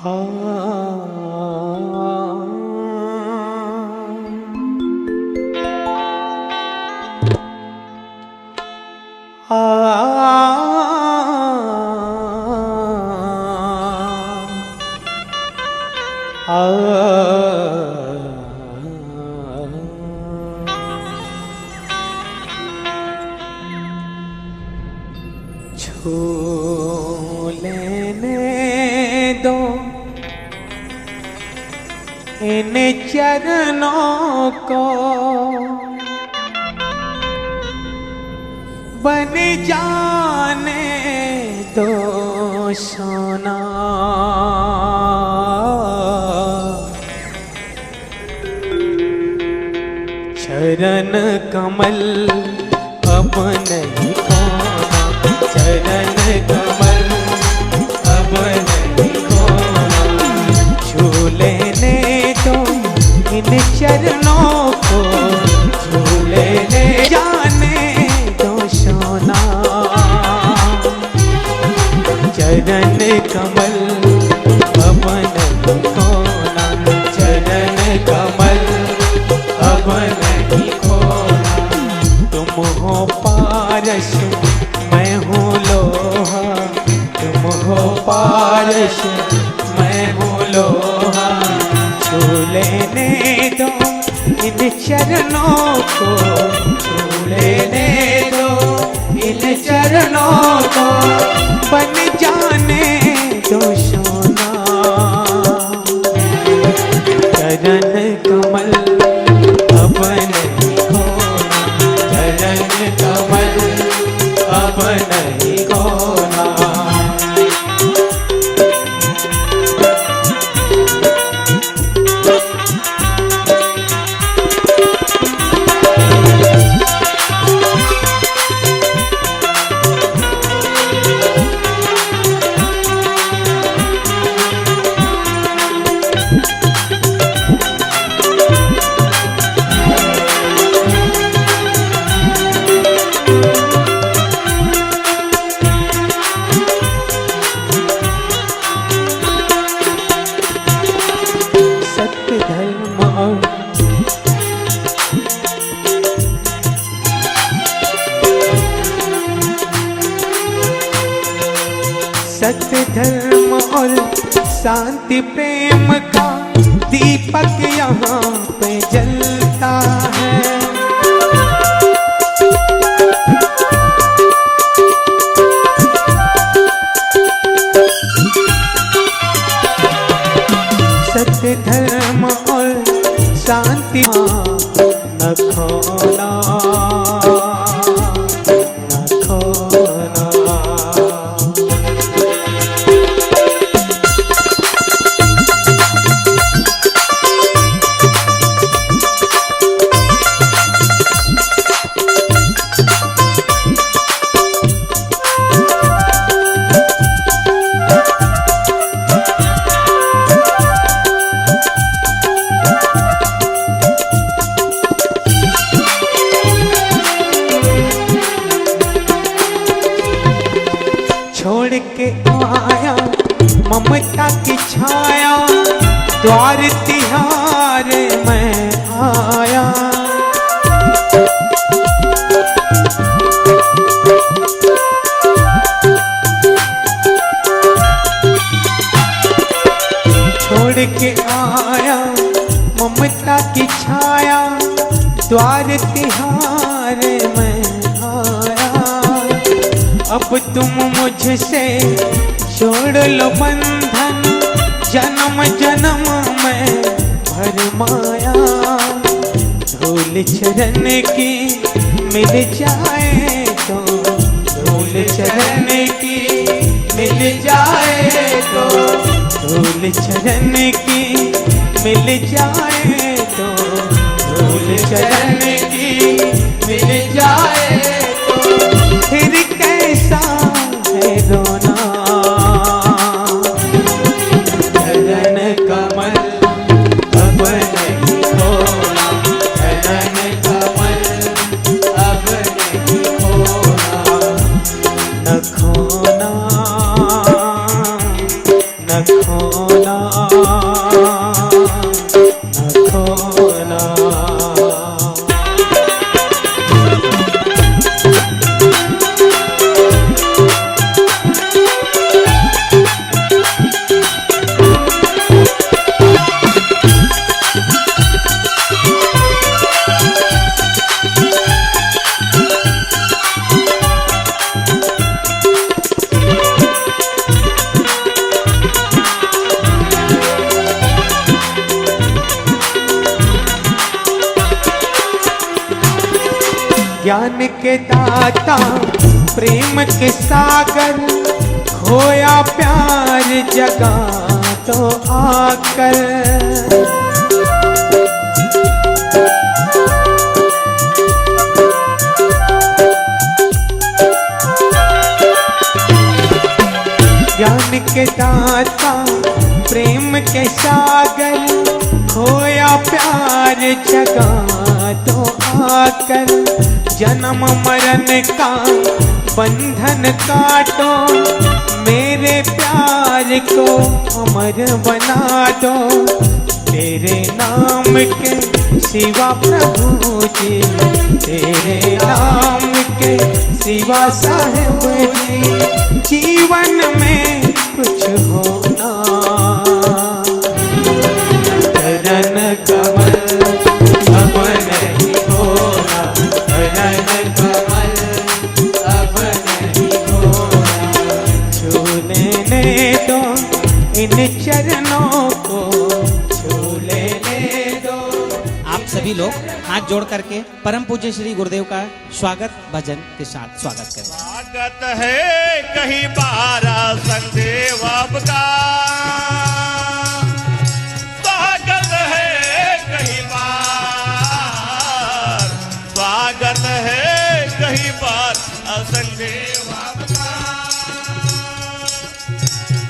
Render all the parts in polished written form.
छू लेने दो इन चरणों को, बन जाने दो सोना। चरण कमल अब नहीं खोना, चरण कमल अब नहीं खोना। छू लेने दो इन चरणों को, छू लेने जाने दो सोना। चरण कमल अब नहीं खोना, चरण कमल अब नहीं खोना। तुम हो पारस मैं हूँ लोहा, तुम हो पारस मैं हूँ लोहा। छू लेने दो इन चरणों को, छू लेने दो इन चरणों को, बन जाने दो सोना। चरण कमल अब नहीं खोना, चरण कमल अब नहीं खोना। सत्य धर्म और शांति प्रेम का दीपक यहाँ पे जलता है। सत्य धर्म और शांति न खोना, न खोना। छोड़ के आया ममता की छाया, द्वार तिहार में आया। छोड़ के आया ममता की छाया, द्वार तिहार में आया। अब तुम मुझसे जोड़ लो बंधन, जन्म जन्म में भरमाया। धूल चरण की मिल जाए तो, धूल चरण की मिल जाए तो, धूल चरण की मिल जाए तो, धूल चरण की मिल जाए तो, फिर कैसा है रोना। चरण कमल अब नहीं खोना, चरण कमल अब नहीं खोना। न खोना, न खोना। ज्ञान के दाता प्रेम के सागर, खोया प्यार जगा तो आकर। ज्ञान के दाता प्रेम के सागर, खोया प्यार जगा तो आकर। जन्म मरण का बंधन काटो, मेरे प्यार को अमर बना दो। तेरे नाम के सिवा प्रभु जी, तेरे नाम के सिवा साहेब जी, जीवन में कुछ होना। चरण कमल अब नहीं होना, चरण कमल अब नहीं होना। छू लेने दो इन चरणों को, छू लेने दो। आप सभी लोग हाथ जोड़ करके परम पूज्य श्री गुरुदेव का स्वागत भजन के साथ स्वागत करें। स्वागत है कहीं बारा संदेव आपका, स्वागत है कहीं बार, स्वागत है कहीं बार संदेव आपका,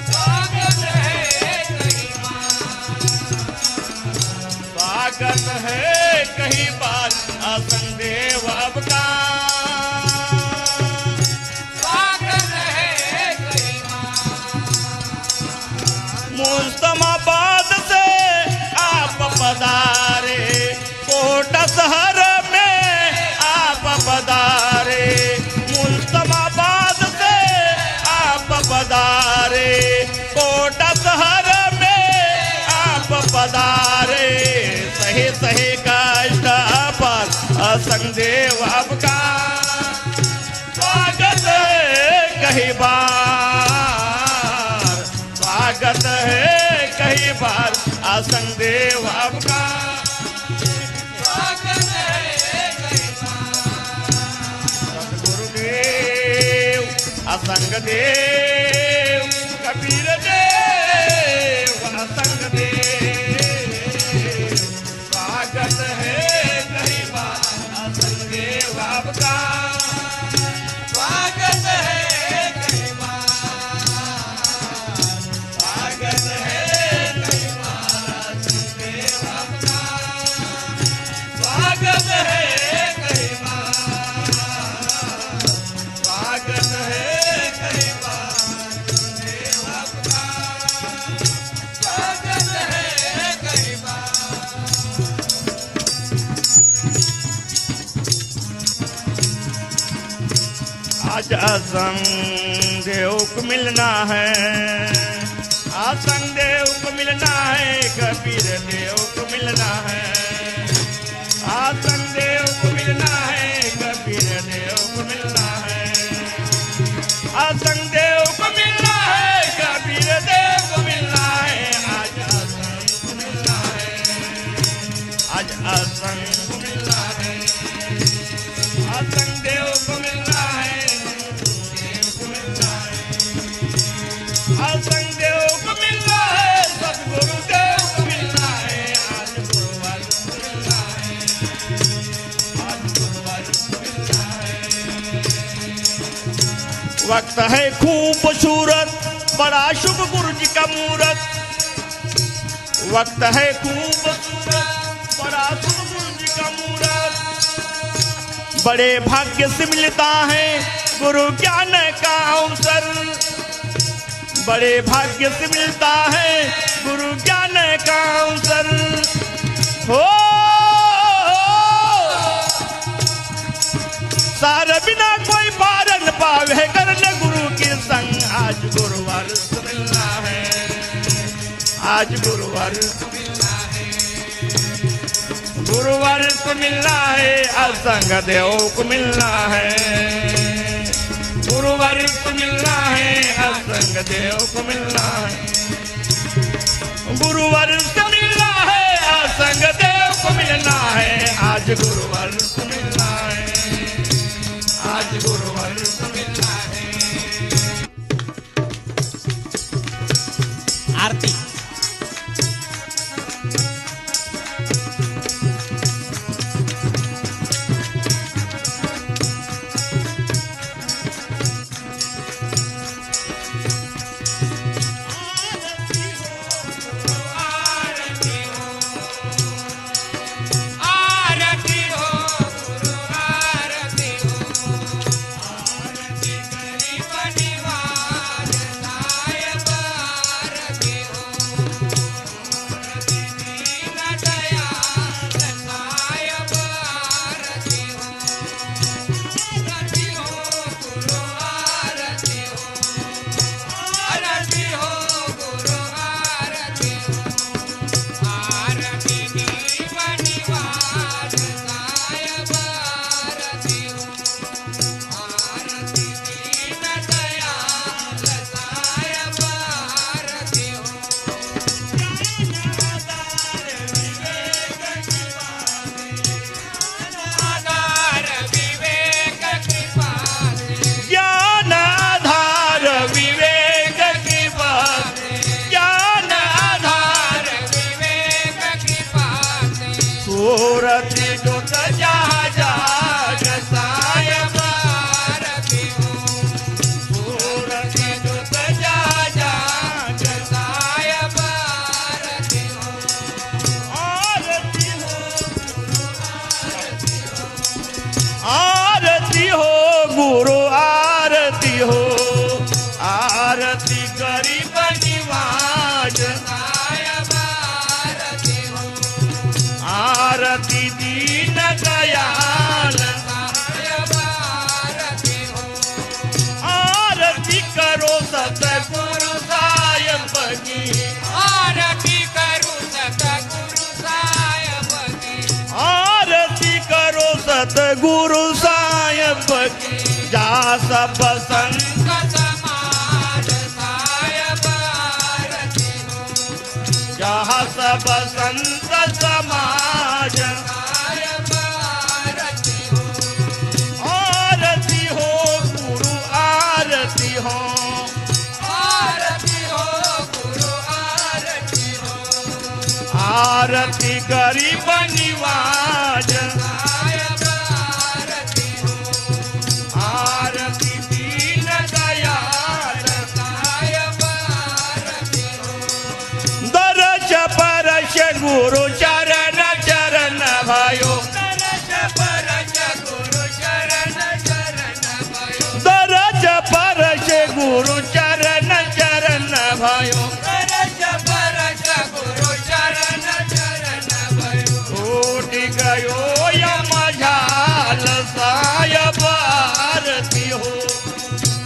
स्वागत है कहीं बार, स्वागत है कहीं बार संदेव आपका। मुस्तमाबाद से आप पधारे, कोट शहर में आप पधारे। मुस्तमाबाद से आप पधारे, कोट शहर में आप पधारे। सही सही कष्ट पर संदेव आपका, स्वागत कहीं बार, स्वागत है कहीं बार संदेव आपका, स्वागत है कहीं बार। सद्गुरुदेव असंग देव, कबीर देव असंग देव, स्वागत है कहीं बार संदेव आपका, स्वागत है कहीं बार, स्वागत है कहीं बार संदेव आपका, स्वागत है कहीं बार, स्वागत है कहीं बार संदेव आपका, स्वागत है कहीं बार। आज असंग देव को मिलना है, असंग देव को मिलना है, कबीर देव को मिलना है, असंग देव को मिलना है, कबीर देव को मिलना है, असंग देव को मिलना है, कबीर देव को मिलना है। आज असंग को मिलना है, आज असंग को मिलना है, असंग देव को मिलना है, असंग देव को मिलना है, सद्गुरुदेव को मिलना है। आज गुरुवार को मिलना है, आज गुरुवार को मिलना है। वक्त है खूबसूरत, बड़ा शुभ गुरु जी का मूरत, वक्त है खूबसूरत, बड़ा शुभ गुरु जी का मूरत। बड़े भाग्य से मिलता है गुरु ज्ञान का अवसर, बड़े भाग्य से मिलता है गुरु ज्ञान का अवसर। हो सार बिना कोई पार न पावे, करने गुरु के संग। आज गुरुवार को मिलना है, आज गुरुवार को मिलना है, गुरुवार को मिलना है, असंग देव को मिलना है, गुरुवार को मिलना है, असंग देव को मिलना है, गुरुवार को मिलना है, असंग देव को मिलना है। आज गुरुवार को मिलना है, आरती। आरती हो गुरु आरती हो, आरती गरीब निवाज, आरती दीन दयाल, आरती करो सतगुरु साहिब की, आरती करो सतगुरु साहिब की, आरती करो सतगुरु साहिब की, जा सब संत समाज साहिब आरती हो, जहाँ सब संत समाज, साहिब आरती हो, आरती हो गुरु आरती हो, आरती हो गुरु आरती हो, आरती गरीब निवाज, साहिब आरती हो, आरती दीन दयाल, साहिब आरती हो, दरस परस गुरु चरण चरण भयो, दरस परस गुरु चरण चरण भयो, दरस परस गुरु चरण चरण भयो, दरस परस गुरु चरण चरण भयो, टूट गयो यम झाल साहिब आरती हो,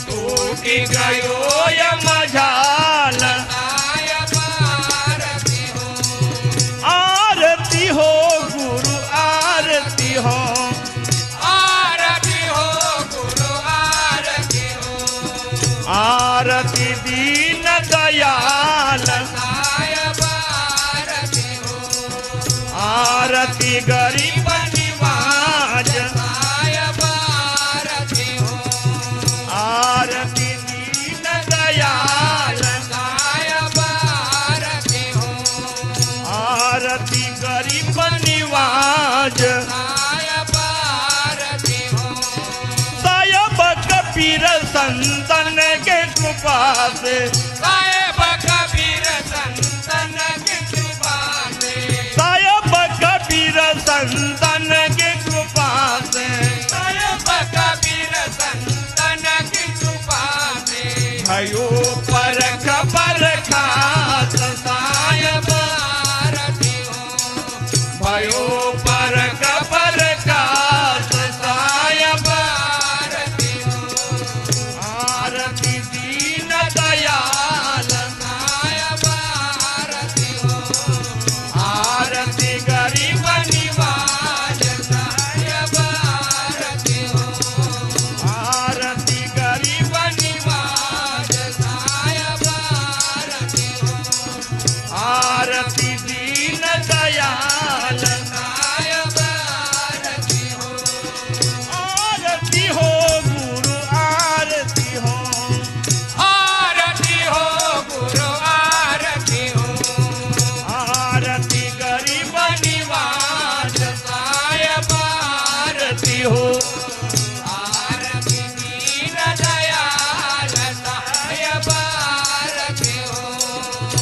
टूट गयो यम झाल, साहिब आरती हो, आरती हो गुरु आरती हो, आरती हो गुरु आरती हो, आरती दीन दयाल, साहिब आरती हो, आरती गरीब निवाज, साहिब आरती हो, आरती दीन दयाल, साहिब आरती हो, आरती गरीब निवाज, साहिब आरती हो, साहिब कबीर संतन के कृपा से, साहिब कबीर संतन की कृपा से, साहिब कबीर संतन के कृपा से, साहिब कबीर संतन की कृपा से, भयो परख परखास साहिब आरती हो, भयो परख परखास साहिब आरती हो, आरती दीन दयाल,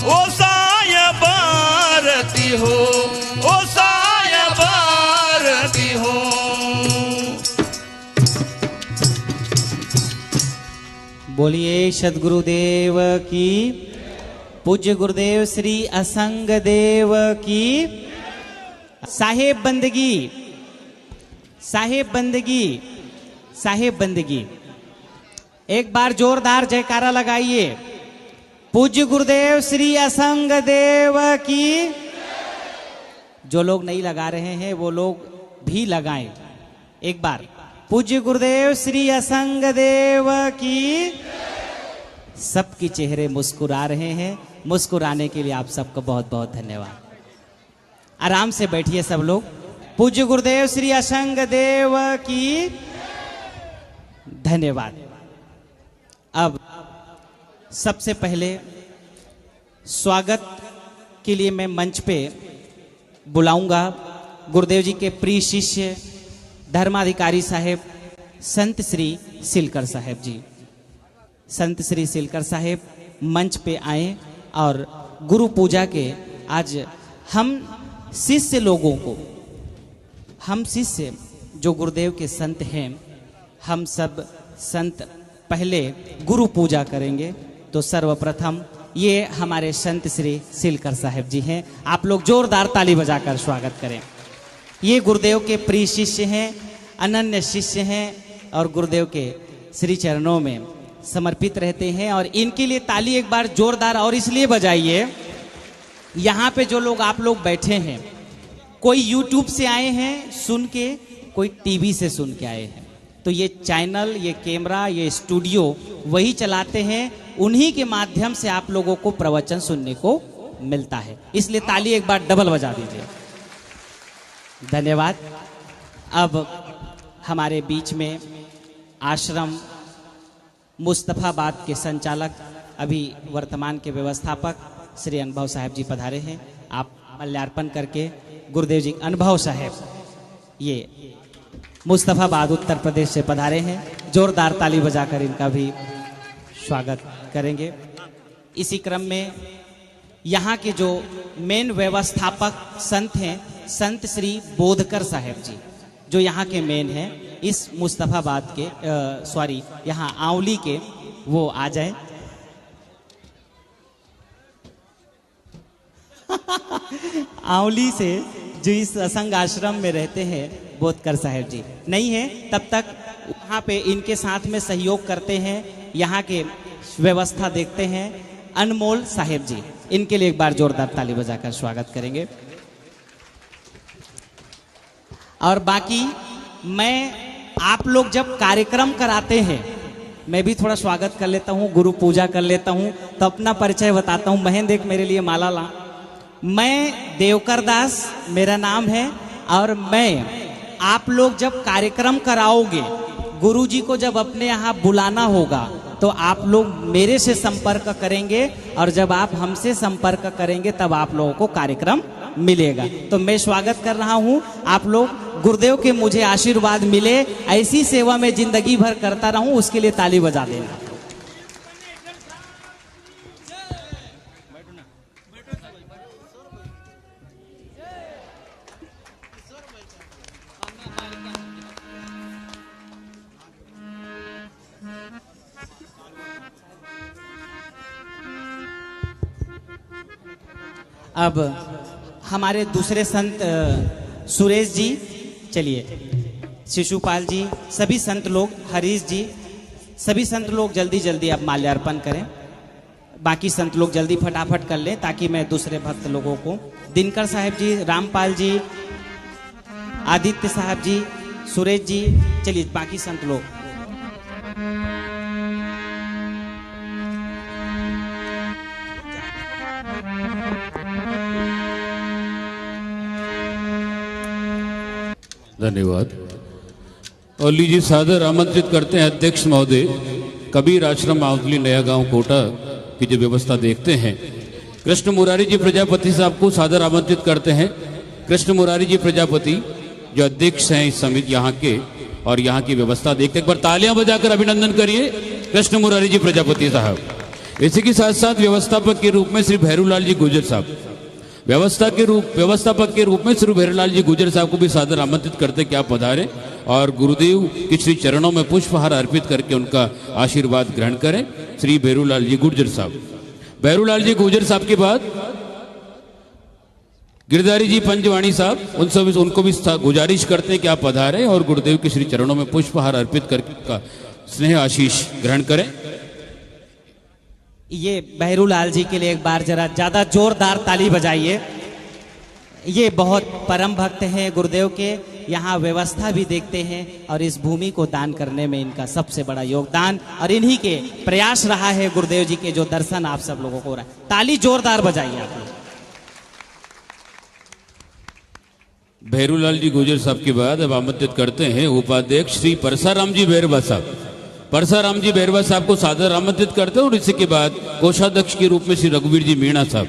ओ सायब आरती हो, ओ सायब आरती हो। बोलिए सद्गुरुदेव की, पूज्य गुरुदेव श्री असंग देव की। साहेब बंदगी, साहेब बंदगी, साहेब बंदगी। एक बार जोरदार जयकारा लगाइए। पूज्य गुरुदेव श्री असंग देव की। जो लोग नहीं लगा रहे हैं वो लोग भी लगाएं। एक बार पूज्य गुरुदेव श्री असंग देव की। सबके चेहरे मुस्कुरा रहे हैं। मुस्कुराने के लिए आप सबको बहुत बहुत धन्यवाद। आराम से बैठिए सब लोग। पूज्य गुरुदेव श्री असंग देव की। धन्यवाद। अब सबसे पहले स्वागत के लिए मैं मंच पे बुलाऊंगा गुरुदेव जी के प्रिय शिष्य धर्माधिकारी साहेब संत श्री सिलकर साहेब जी। संत श्री सिलकर साहेब मंच पे आए और गुरु पूजा के आज हम शिष्य लोगों को, हम शिष्य जो गुरुदेव के संत हैं, हम सब संत पहले गुरु पूजा करेंगे। तो सर्वप्रथम ये हमारे संत श्री सिलकर साहेब जी हैं। आप लोग जोरदार ताली बजाकर स्वागत करें। ये गुरुदेव के प्रिय शिष्य हैं, अनन्य शिष्य हैं और गुरुदेव के श्री चरणों में समर्पित रहते हैं। और इनके लिए ताली एक बार जोरदार और इसलिए बजाइए, यहाँ पे जो लोग आप लोग बैठे हैं, कोई यूट्यूब से आए हैं सुन के, कोई टीवी से सुन के आए हैं। तो ये चैनल, ये कैमरा, ये स्टूडियो वही चलाते हैं, उन्हीं के माध्यम से आप लोगों को प्रवचन सुनने को मिलता है। इसलिए ताली एक बार डबल बजा दीजिए। धन्यवाद। अब हमारे बीच में आश्रम मुस्तफाबाद के संचालक, अभी वर्तमान के व्यवस्थापक श्री अनुभव साहेब जी पधारे हैं। आप माल्यार्पण करके गुरुदेव जी अनुभव साहेब ये मुस्तफाबाद उत्तर प्रदेश से पधारे हैं। जोरदार ताली बजाकर इनका भी स्वागत करेंगे। इसी क्रम में यहाँ के जो मेन व्यवस्थापक संत हैं, संत श्री बोधकर साहेब जी, जो यहाँ के मेन हैं, इस मुस्तफाबाद के यहाँ आंवली के, वो आ जाए। आंवली से जो इस असंग आश्रम में रहते हैं बोधकर साहेब जी नहीं है, तब तक वहाँ पे इनके साथ में सहयोग करते हैं, यहाँ के व्यवस्था देखते हैं अनमोल साहेब जी। इनके लिए एक बार जोरदार ताली बजाकर स्वागत करेंगे। और बाकी मैं, आप लोग जब कार्यक्रम कराते हैं, मैं भी थोड़ा स्वागत कर लेता हूँ, गुरु पूजा कर लेता हूँ, तो अपना परिचय बताता हूँ। महेंद्र एक मेरे लिए माला ला। मैं देवकर दास मेरा नाम है। और मैं, आप लोग जब कार्यक्रम कराओगे, गुरुजी को जब अपने यहाँ बुलाना होगा, तो आप लोग मेरे से संपर्क करेंगे, और जब आप हमसे संपर्क करेंगे तब आप लोगों को कार्यक्रम मिलेगा। तो मैं स्वागत कर रहा हूँ। आप लोग गुरुदेव के मुझे आशीर्वाद मिले, ऐसी सेवा में जिंदगी भर करता रहूं, उसके लिए ताली बजा देना। अब हमारे दूसरे संत सुरेश जी, चलिए, शिशुपाल जी, सभी संत लोग, हरीश जी, सभी संत लोग जल्दी जल्दी अब माल्यार्पण करें। बाकी संत लोग जल्दी फटाफट कर लें, ताकि मैं दूसरे भक्त लोगों को, दिनकर साहब जी, रामपाल जी, आदित्य साहब जी, सुरेश जी, चलिए बाकी संत लोग। धन्यवाद। और लीजिए सादर आमंत्रित करते हैं अध्यक्ष महोदय कबीर आश्रम आंवली नया गांव कोटा की जो व्यवस्था देखते हैं, कृष्ण मुरारी जी प्रजापति साहब को सादर आमंत्रित करते हैं। कृष्ण मुरारी जी प्रजापति जो अध्यक्ष हैं इस समिति यहाँ के, और यहाँ की व्यवस्था देखते, एक बार तालियां बजाकर अभिनंदन करिए कृष्ण मुरारी जी प्रजापति साहब। इसी के साथ साथ व्यवस्थापक के रूप में श्री भैरूलाल जी गुर्जर साहब, व्यवस्थापक के रूप में श्री भैरूलाल जी गुर्जर साहब को भी सादर आमंत्रित करते कि आप पधारें और गुरुदेव के श्री चरणों में पुष्पहार अर्पित करके उनका आशीर्वाद ग्रहण करें। श्री भैरूलाल जी गुर्जर साहब। भैरूलाल जी गुर्जर साहब के बाद गिरधारी जी पंजवाणी साहब, उनको भी गुजारिश करते हैं कि आप पधारें और गुरुदेव के श्री चरणों में पुष्पहार अर्पित करके उनका स्नेह आशीष ग्रहण करें। ये भैरूलाल जी के लिए एक बार जरा ज्यादा जोरदार ताली बजाइए। ये बहुत परम भक्त हैं गुरुदेव के, यहाँ व्यवस्था भी देखते हैं और इस भूमि को दान करने में इनका सबसे बड़ा योगदान और इन्हीं के प्रयास रहा है गुरुदेव जी के जो दर्शन आप सब लोगों को हो रहा है। ताली जोरदार बजाइए आप लोग। भैरूलाल जी गुर्जर साहब के बाद अब आमंत्रित करते हैं उपाध्यक्ष श्री परसाराम जी बैरवा साहब। परसाराम जी बैरवा साहब को सादर आमंत्रित करते हैं और इसी के बाद कोषाध्यक्ष के रूप में श्री रघुवीर जी मीणा साहब,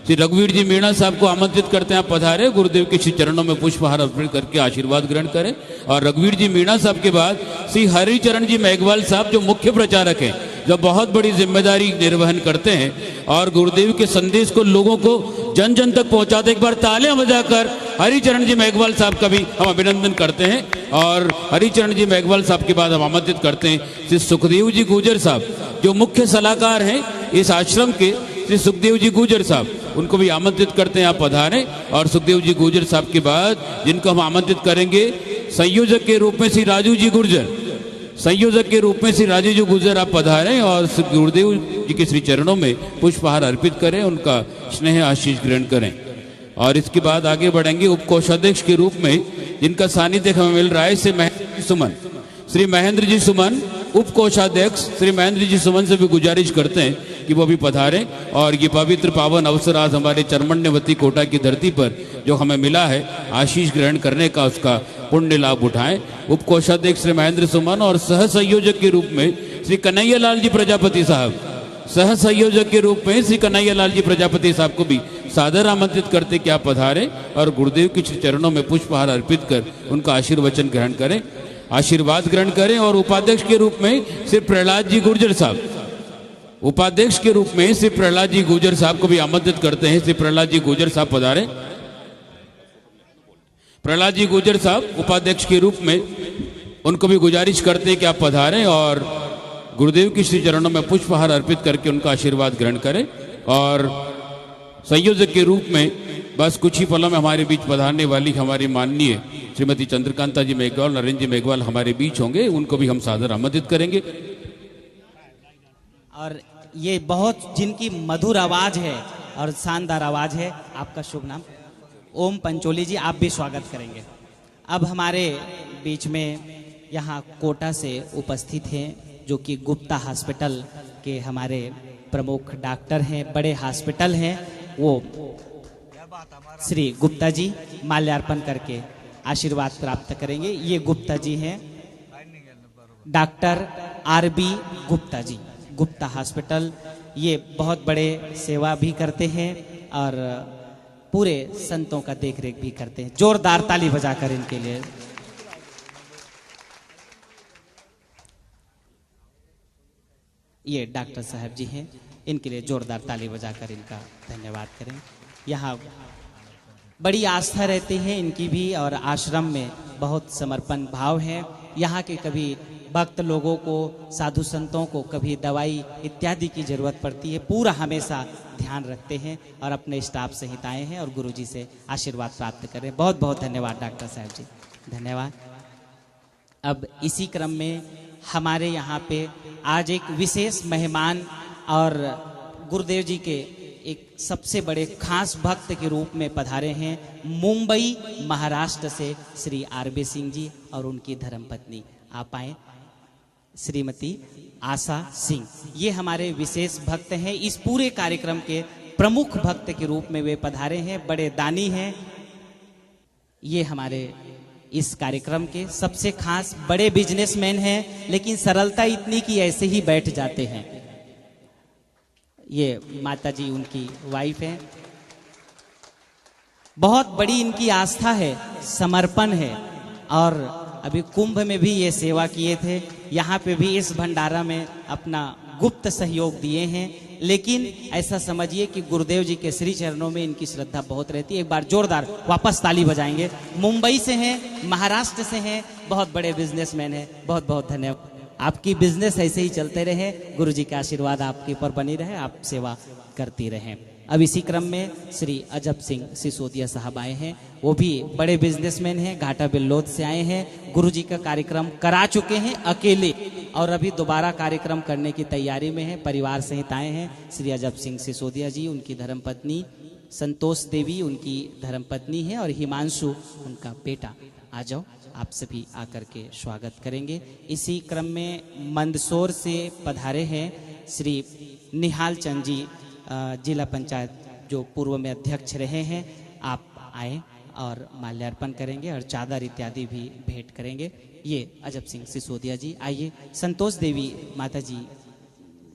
श्री रघुवीर जी मीणा साहब को आमंत्रित करते हैं आप पधारे, गुरुदेव के श्री चरणों में पुष्पहार अर्पित करके आशीर्वाद ग्रहण करें। और रघुवीर जी मीणा साहब के बाद श्री हरिचरण जी मेघवाल साहब जो मुख्य प्रचारक हैं, जो बहुत बड़ी जिम्मेदारी निर्वहन करते हैं और गुरुदेव के संदेश को लोगों को जन जन तक पहुंचाते। एक बार तालियां बजाकर हरिचरण जी मेघवाल साहब का भी हम अभिनंदन करते हैं। और हरिचरण जी मेघवाल साहब के बाद हम आमंत्रित करते हैं श्री सुखदेव जी गुर्जर साहब जो मुख्य सलाहकार हैं इस आश्रम के, श्री सुखदेव जी गुर्जर साहब, उनको भी आमंत्रित करते हैं आप पधारें। और सुखदेव जी गुर्जर साहब के बाद जिनको हम आमंत्रित करेंगे संयोजक के रूप में श्री राजू जी गुर्जर, संयोजक के रूप में श्री राजू जी गुर्जर आप पधारें और गुरुदेव जी के श्री चरणों में पुष्पहार अर्पित करें, उनका स्नेह आशीष ग्रहण करें। और इसके बाद आगे बढ़ेंगे उप कोषाध्यक्ष के रूप में जिनका सानिध्य हमें मिल रहा है श्री महेंद्र जी सुमन, उप कोषाध्यक्ष श्री महेंद्र जी सुमन से भी गुजारिश करते हैं कि वो भी पधारें और ये पवित्र पावन अवसर आज हमारे चर्मण्यवती कोटा की धरती पर जो हमें मिला है आशीष ग्रहण करने का, उसका पुण्य लाभ उठाएं। उप कोषाध्यक्ष श्री महेंद्र सुमन और सह संयोजक के रूप में श्री कन्हैयालाल जी प्रजापति साहब, सह संयोजक के रूप में श्री कन्हैयालाल जी प्रजापति साहब को भी सादर आमंत्रित करते कि आप पधारें और गुरुदेव के चरणों में पुष्पहार अर्पित कर उनका आशीर्वचन ग्रहण करें, आशीर्वाद ग्रहण करें। और उपाध्यक्ष के रूप में श्री प्रहलाद जी गुर्जर साहब, उपाध्यक्ष के रूप में श्री प्रहलाद जी गुर्जर साहब को भी आमंत्रित करते हैं। श्री प्रहलाद जी गुर्जर साहब पधारें। प्रहलाद जी गुर्जर साहब उपाध्यक्ष के रूप में, उनको भी गुजारिश करते हैं कि आप पधारें और गुरुदेव की श्री चरणों में पुष्पहार अर्पित करके उनका आशीर्वाद ग्रहण करें। और संयोजक के रूप में बस कुछ ही पलों में हमारे बीच पधारने वाली हमारी माननीय श्रीमती चंद्रकांता जी मेघवाल, नरेंद्र जी मेघवाल हमारे बीच होंगे, उनको भी हम सादर आमंत्रित करेंगे। और ये बहुत जिनकी मधुर आवाज है और शानदार आवाज है, आपका शुभ नाम? ओम पंचोली जी, आप भी स्वागत करेंगे। अब हमारे बीच में यहाँ कोटा से उपस्थित हैं जो कि गुप्ता हॉस्पिटल के हमारे प्रमुख डॉक्टर हैं, बड़े हॉस्पिटल हैं, वो श्री गुप्ता जी माल्यार्पण करके आशीर्वाद प्राप्त करेंगे। ये गुप्ता जी हैं doctor RB Gupta ji, Gupta hospital. ये बहुत बड़े सेवा भी करते हैं और पूरे संतों का देखरेख भी करते हैं। जोरदार ताली बजाकर इनके लिए। ये डॉक्टर साहब जी हैं, इनके लिए जोरदार ताली बजाकर इनका धन्यवाद करें। यहाँ बड़ी आस्था रहती है इनकी भी और आश्रम में बहुत समर्पण भाव है। यहाँ के कभी भक्त लोगों को, साधु संतों को कभी दवाई इत्यादि की जरूरत पड़ती है, पूरा हमेशा ध्यान रखते हैं और अपने स्टाफ सहित आए हैं और गुरुजी से आशीर्वाद प्राप्त करें। बहुत बहुत धन्यवाद डॉक्टर साहब जी, धन्यवाद। अब इसी क्रम में हमारे यहाँ पे आज एक विशेष मेहमान और गुरुदेव जी के एक सबसे बड़े खास भक्त के रूप में पधारे हैं मुंबई महाराष्ट्र से श्री आरबी सिंह जी और उनकी धर्मपत्नी। आप आए श्रीमती आशा सिंह। ये हमारे विशेष भक्त हैं, इस पूरे कार्यक्रम के प्रमुख भक्त के रूप में वे पधारे हैं, बड़े दानी हैं। ये हमारे इस कार्यक्रम के सबसे खास बड़े बिजनेसमैन हैं, लेकिन सरलता इतनी कि ऐसे ही बैठ जाते हैं। ये माता जी उनकी वाइफ है। बहुत बड़ी इनकी आस्था है, समर्पण है और अभी कुंभ में भी ये सेवा किए थे। यहाँ पे भी इस भंडारा में अपना गुप्त सहयोग दिए हैं, लेकिन ऐसा समझिए कि गुरुदेव जी के श्री चरणों में इनकी श्रद्धा बहुत रहती है। एक बार जोरदार वापस ताली बजाएंगे। मुंबई से हैं, महाराष्ट्र से हैं, बहुत बड़े बिजनेसमैन हैं। बहुत बहुत धन्यवाद। आपकी बिजनेस ऐसे ही चलते रहे, गुरु जी का आशीर्वाद आपके ऊपर बनी रहे, आप सेवा करती रहें। अब इसी क्रम में श्री अजब सिंह सिसोदिया साहब आए हैं, वो भी बड़े बिजनेसमैन हैं, घाटा बिल्लोद से आए हैं। गुरु जी का कार्यक्रम करा चुके हैं अकेले और अभी दोबारा कार्यक्रम करने की तैयारी में है, परिवार सहित आए हैं। श्री अजब सिंह सिसोदिया जी, उनकी धर्मपत्नी संतोष देवी उनकी धर्मपत्नी है और हिमांशु उनका बेटा। आ जाओ, आप सभी आकर के स्वागत करेंगे। इसी क्रम में मंदसौर से पधारे हैं श्री निहाल चंद जी, जिला पंचायत जो पूर्व में अध्यक्ष रहे हैं। आप आए और माल्यार्पण करेंगे और चादर इत्यादि भी भेंट करेंगे। ये अजब सिंह सिसोदिया जी, आइए। संतोष देवी माता जी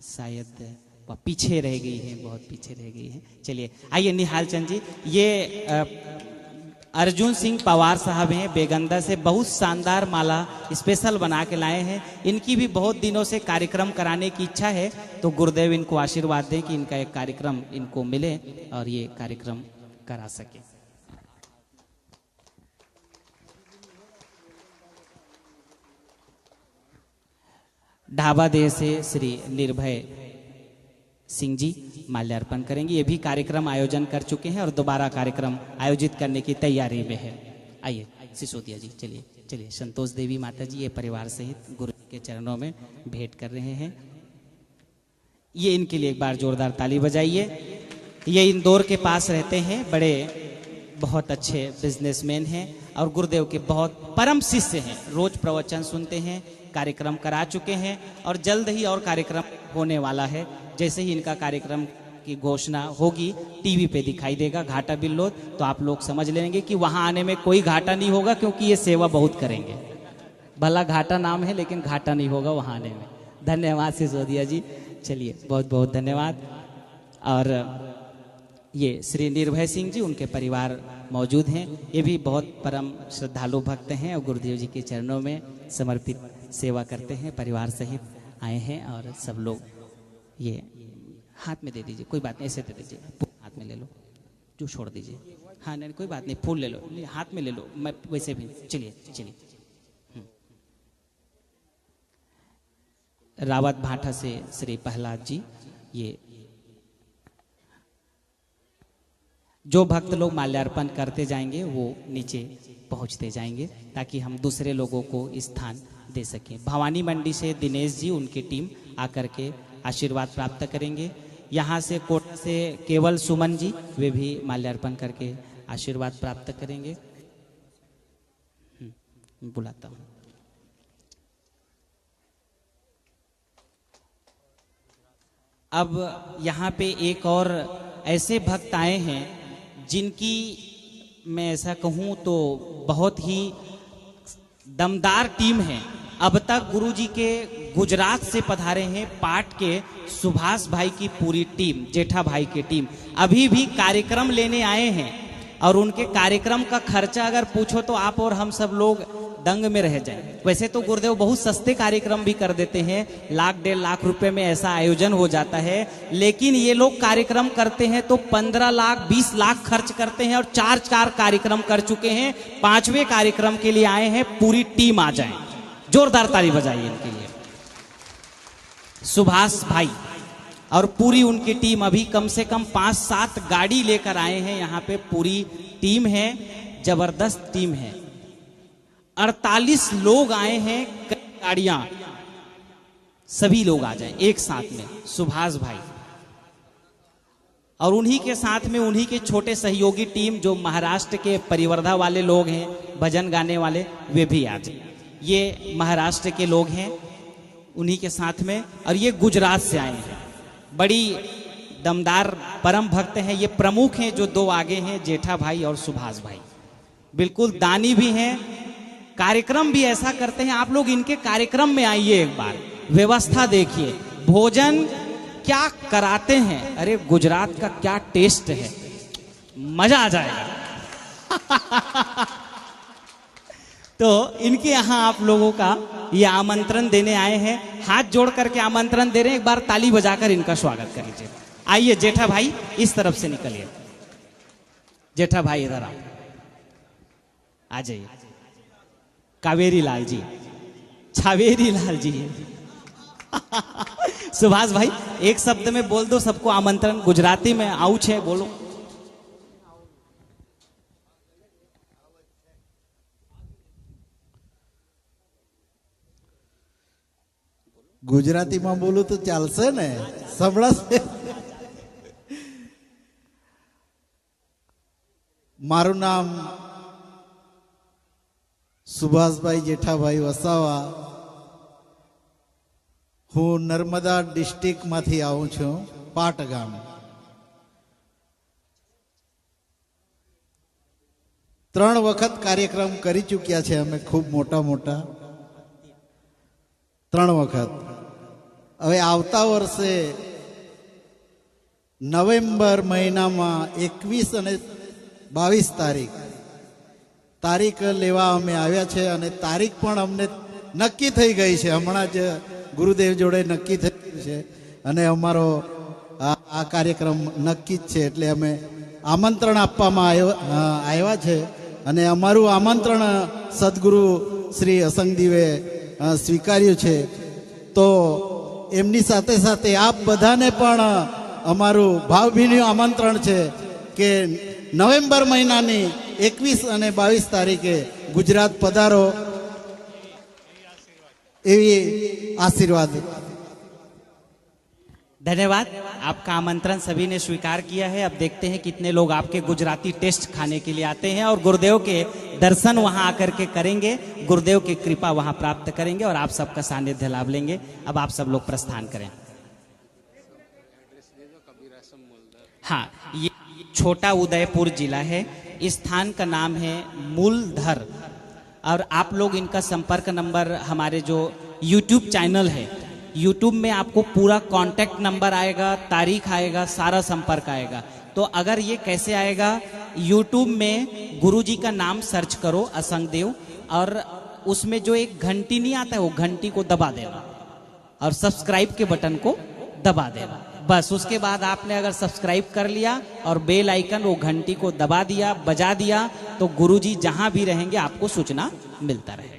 शायद वह पीछे रह गई हैं, बहुत पीछे रह गई हैं। चलिए आइए निहाल चंद जी। ये अर्जुन सिंह पवार साहब हैं, बेगंदा से, बहुत शानदार माला स्पेशल बना के लाए हैं। इनकी भी बहुत दिनों से कार्यक्रम कराने की इच्छा है, तो गुरुदेव इनको आशीर्वाद दें कि इनका एक कार्यक्रम इनको मिले और ये कार्यक्रम करा सके। ढाबा देह से श्री निर्भय सिंह जी माल्यार्पण करेंगे। ये भी कार्यक्रम आयोजन कर चुके हैं और दोबारा कार्यक्रम आयोजित करने की तैयारी में है। आइए सिसोदिया जी, चलिए चलिए। संतोष देवी माता जी ये परिवार सहित गुरु के चरणों में भेंट कर रहे हैं। ये इनके लिए एक बार जोरदार ताली बजाइए। ये इंदौर के पास रहते हैं, बड़े बहुत अच्छे बिजनेसमैन हैं और गुरुदेव के बहुत परम शिष्य हैं। रोज प्रवचन सुनते हैं, कार्यक्रम करा चुके हैं और जल्द ही और कार्यक्रम होने वाला है। जैसे ही इनका कार्यक्रम की घोषणा होगी, टीवी पे दिखाई देगा घाटा बिल्लोद, तो आप लोग समझ लेंगे कि वहां आने में कोई घाटा नहीं होगा, क्योंकि ये सेवा बहुत करेंगे। भला घाटा नाम है, लेकिन घाटा नहीं होगा वहां आने में। धन्यवाद सिसोदिया जी, चलिए बहुत बहुत धन्यवाद। और ये श्री निर्भय सिंह जी, उनके परिवार मौजूद हैं। ये भी बहुत परम श्रद्धालु भक्त हैं और गुरुदेव जी के चरणों में समर्पित सेवा करते हैं, परिवार सहित आए हैं। और सब लोग ये हाथ में दे दीजिए, कोई बात नहीं, ऐसे दे दीजिए, हाथ में ले लो, जो छोड़ दीजिए। हाँ नहीं, कोई बात नहीं, फूल ले लो, हाथ में ले लो, मैं वैसे भी। चलिए चलिए। रावत भाटा से श्री प्रहलाद जी, ये जो भक्त लोग माल्यार्पण करते जाएंगे वो नीचे पहुंचते जाएंगे, ताकि हम दूसरे लोगों को स्थान दे सकें। भवानी मंडी से दिनेश जी, उनकी टीम आकर के आशीर्वाद प्राप्त करेंगे। यहाँ से कोटा से केवल सुमन जी, वे भी माल्यार्पण करके आशीर्वाद प्राप्त करेंगे। बुलाता हूँ। अब यहाँ पे एक और ऐसे भक्त आए हैं जिनकी मैं ऐसा कहूँ तो बहुत ही दमदार टीम है। अब तक गुरुजी के गुजरात से पधारे हैं पाट के सुभाष भाई की पूरी टीम, जेठा भाई की टीम, अभी भी कार्यक्रम लेने आए हैं। और उनके कार्यक्रम का खर्चा अगर पूछो तो आप और हम सब लोग दंग में रह जाए। वैसे तो गुरुदेव बहुत सस्ते कार्यक्रम भी कर देते हैं, 1.5 लाख रुपए में ऐसा आयोजन हो जाता है, लेकिन ये लोग कार्यक्रम करते हैं तो 15 लाख 20 लाख खर्च करते हैं और 4 कार्यक्रम कर चुके हैं। 5वें कार्यक्रम के लिए आए हैं, पूरी टीम आ जाए। जोरदार ताली बजाइए इनके लिए। सुभाष भाई और पूरी उनकी टीम अभी कम से कम 5-7 गाड़ी लेकर आए हैं। यहाँ पे पूरी टीम है, जबरदस्त टीम है। 48 लोग आए हैं, कई गाड़ियां, सभी लोग आ जाएं एक साथ में। सुभाष भाई और उन्हीं के साथ में उन्हीं के छोटे सहयोगी टीम जो महाराष्ट्र के परिवर्धा वाले लोग हैं, भजन गाने वाले, वे भी आ जाए। ये महाराष्ट्र के लोग हैं, उन्हीं के साथ में। और ये गुजरात से आए हैं, बड़ी दमदार परम भक्त हैं। ये प्रमुख हैं जो 2 आगे हैं, जेठा भाई और सुभाष भाई। बिल्कुल दानी भी हैं, कार्यक्रम भी ऐसा करते हैं। आप लोग इनके कार्यक्रम में आइए, एक बार व्यवस्था देखिए, भोजन क्या कराते हैं। अरे गुजरात का क्या टेस्ट है, मजा आ जाएगा। तो इनके यहाँ आप लोगों का ये आमंत्रण देने आए हैं, हाथ जोड़ करके आमंत्रण दे रहे हैं। एक बार ताली बजाकर इनका स्वागत कर लीजिए। आइए जेठा भाई इस तरफ से निकलिए। जेठा भाई इधर आ जाइए। कावेरी लाल जी, छावेरी लाल जी। सुभाष भाई एक शब्द में बोल दो सबको आमंत्रण। गुजराती में आउच है, बोलो। गुजराती में बोलू तो चालશે ने? સંભળાશે? મારું નામ સુભાષભાઈ જેઠાભાઈ વસાવા, હું નર્મદા ડિસ્ટ્રિક્ટમાંથી આવું છું, પાટ ગામ. ત્રણ વખત કાર્યક્રમ કરી ચૂક્યા છે અમે, ખૂબ મોટા મોટા 3 વખત. હવે આવતા વર્ષે નવેમ્બર મહિનામાં 21 અને 22 તારીખ લેવા અમે આવ્યા છે અને તારીખ પણ અમને નક્કી થઈ ગઈ છે. હમણાં જ ગુરુદેવ જોડે નક્કી થઈ ગયું છે અને અમારો આ કાર્યક્રમ નક્કી જ છે. એટલે અમે આમંત્રણ આપવામાં આવ્યા છે અને અમારું આમંત્રણ સદગુરુ શ્રી અસંગદેવે સ્વીકાર્યું છે. તો એમની સાથે સાથે આપ બધાને પણ અમારું ભાવભીનું આમંત્રણ છે કે નવેમ્બર મહિનાની 21 અને 22 તારીખે ગુજરાત પધારો, એવી आशीर्वाद. धन्यवाद। आपका आमंत्रण सभी ने स्वीकार किया है। अब देखते हैं कितने लोग आपके गुजराती टेस्ट खाने के लिए आते हैं और गुरुदेव के दर्शन वहां आकर के करेंगे, गुरुदेव की कृपा वहां प्राप्त करेंगे और आप सबका सानिध्य लाभ लेंगे। अब आप सब लोग प्रस्थान करें। हाँ, ये छोटा उदयपुर जिला है। इस स्थान का नाम है मूलधर और आप लोग इनका संपर्क नंबर, हमारे जो YouTube चैनल है, YouTube में आपको पूरा कांटेक्ट नंबर आएगा, तारीख आएगा, सारा संपर्क आएगा। तो अगर ये कैसे आएगा, YouTube में गुरुजी का नाम सर्च करो असंगदेव और उसमें जो एक घंटी नहीं आता है वो घंटी को दबा देना और सब्सक्राइब के बटन को दबा देना। बस उसके बाद आपने अगर सब्सक्राइब कर लिया और बेल आइकन वो घंटी को दबा दिया, बजा दिया, तो गुरुजी जहां भी रहेंगे आपको सूचना मिलता रहेगा।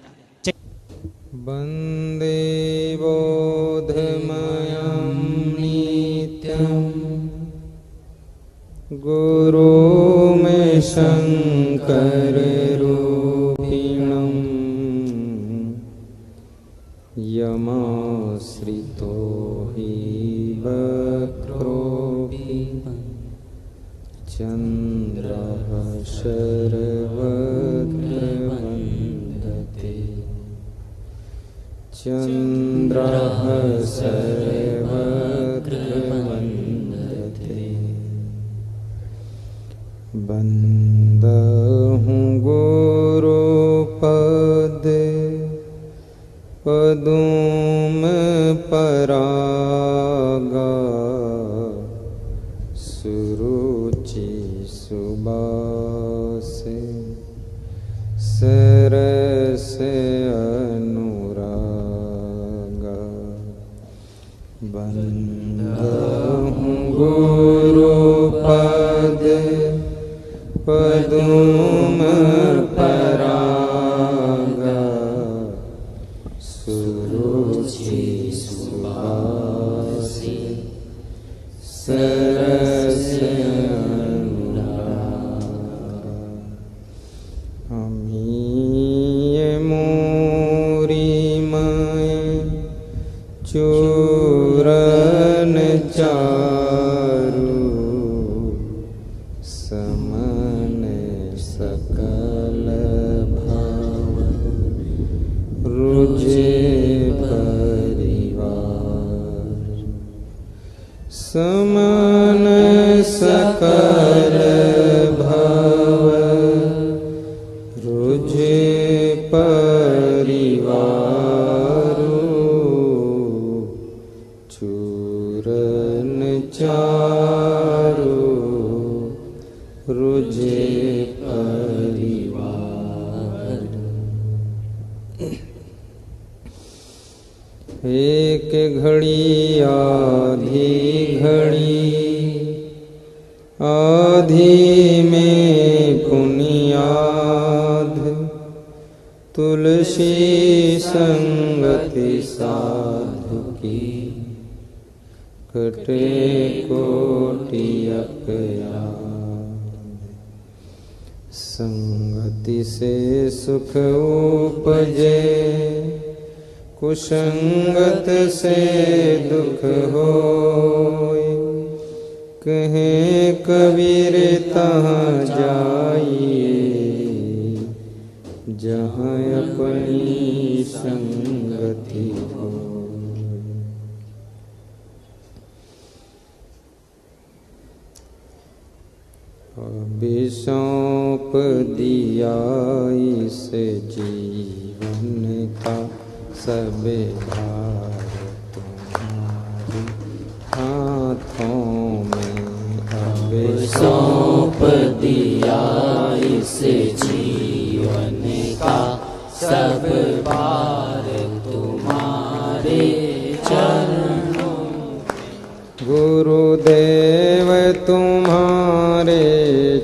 वन्दे बोधमयं नित्यं गुरुमें शङ्कररूपिणं यमाश्रितो हि वक्रोऽपि चन्द्रः शर्वत्र चन्द्रः सर्वत्र वन्दते। बन्दहु गुरुपद पदुम परागा सुरुचि सुबासे सरस अनुरागा। बन्दहु गुरुपद पदुम परागा सुरुचि सुबासे सरस अनुरागा। अमीय मोरी माय चूरन चारु समन सकल भाव रुजे परिवार। समन सकल भाव रुजे परिवार। चूरन चारु रुजे परिवार। बंदहु गुरुपद पदुम परागा सुरुचि सुबासे सरस अनुरागा। अमीय मोरी माय चूरन चारु समन सकल भाव रुजे परिवार। चूरन चारु रुजे परिवार। चूरन चारु रुजे परिवार। आधि में पुनियाध तुलसी संगति साधु की कटे कोटि अपया संगति से सुख उपजे कुसंगत से दुख होय कहे कबीर तहाँ जाइए जहाँ अपनी संगति हो। सौंप दिया इस जीवन का सब भार तुम्हारे हाथों में। अब सौंप दिया इस जीवन का सब भार तुम्हारे चरणों। गुरुदेव तुम्हारे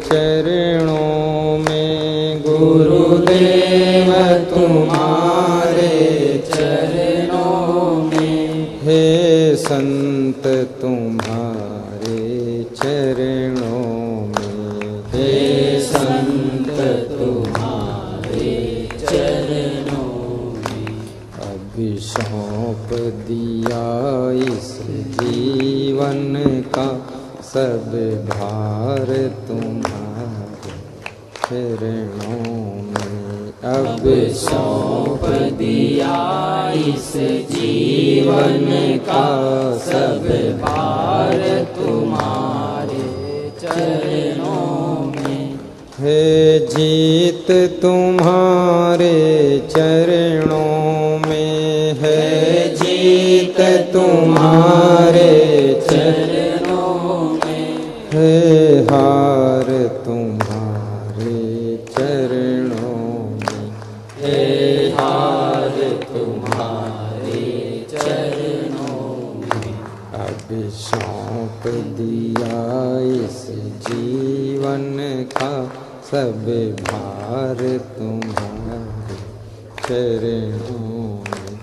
चरणों में, गुरुदेव तुम्हारे चरणों में, हे संत तुम्हारे चरणों में, हे संत तुम्हारे चरणों में। अब सौंप दिया इस जीवन का सब भार तुम्हारे चरणों में। अब सौंप दिया इस जीवन का सब भार तुम्हारे चरणों में। है जीत तुम्हारे चरणों में, है जीत तुम्हारे चरणों में, है हार तुम्हारे चरणों में, है हार तुम्हारे चरणों में। अब सौंप दिया इस जीवन का सब भार तुम्हारे चरणों में।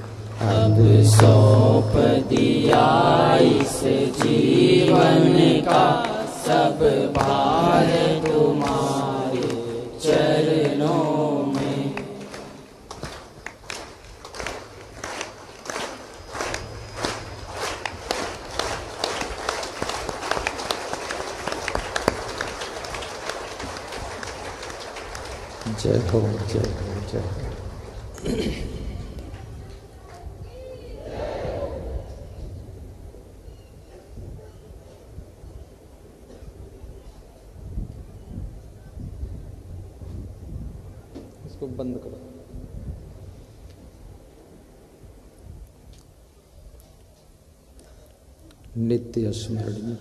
अब सौंप दिया इस जीवन का सब भार तुम्हारे चरणों में। जय हो, जय हो, जय हो। इसको बंद करो। नित्य स्मरणीय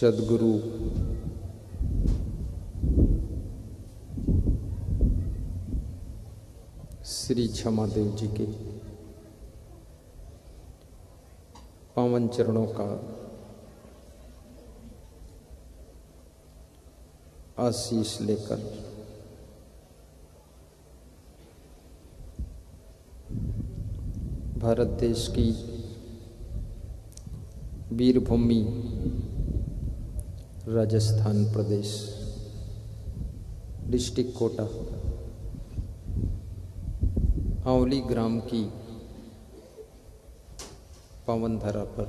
सद्गुरु श्री क्षमादेव जी के पावन चरणों का आशीष लेकर भारत देश की वीरभूमि राजस्थान प्रदेश डिस्ट्रिक्ट कोटा आंवली ग्राम की पावन धरा पर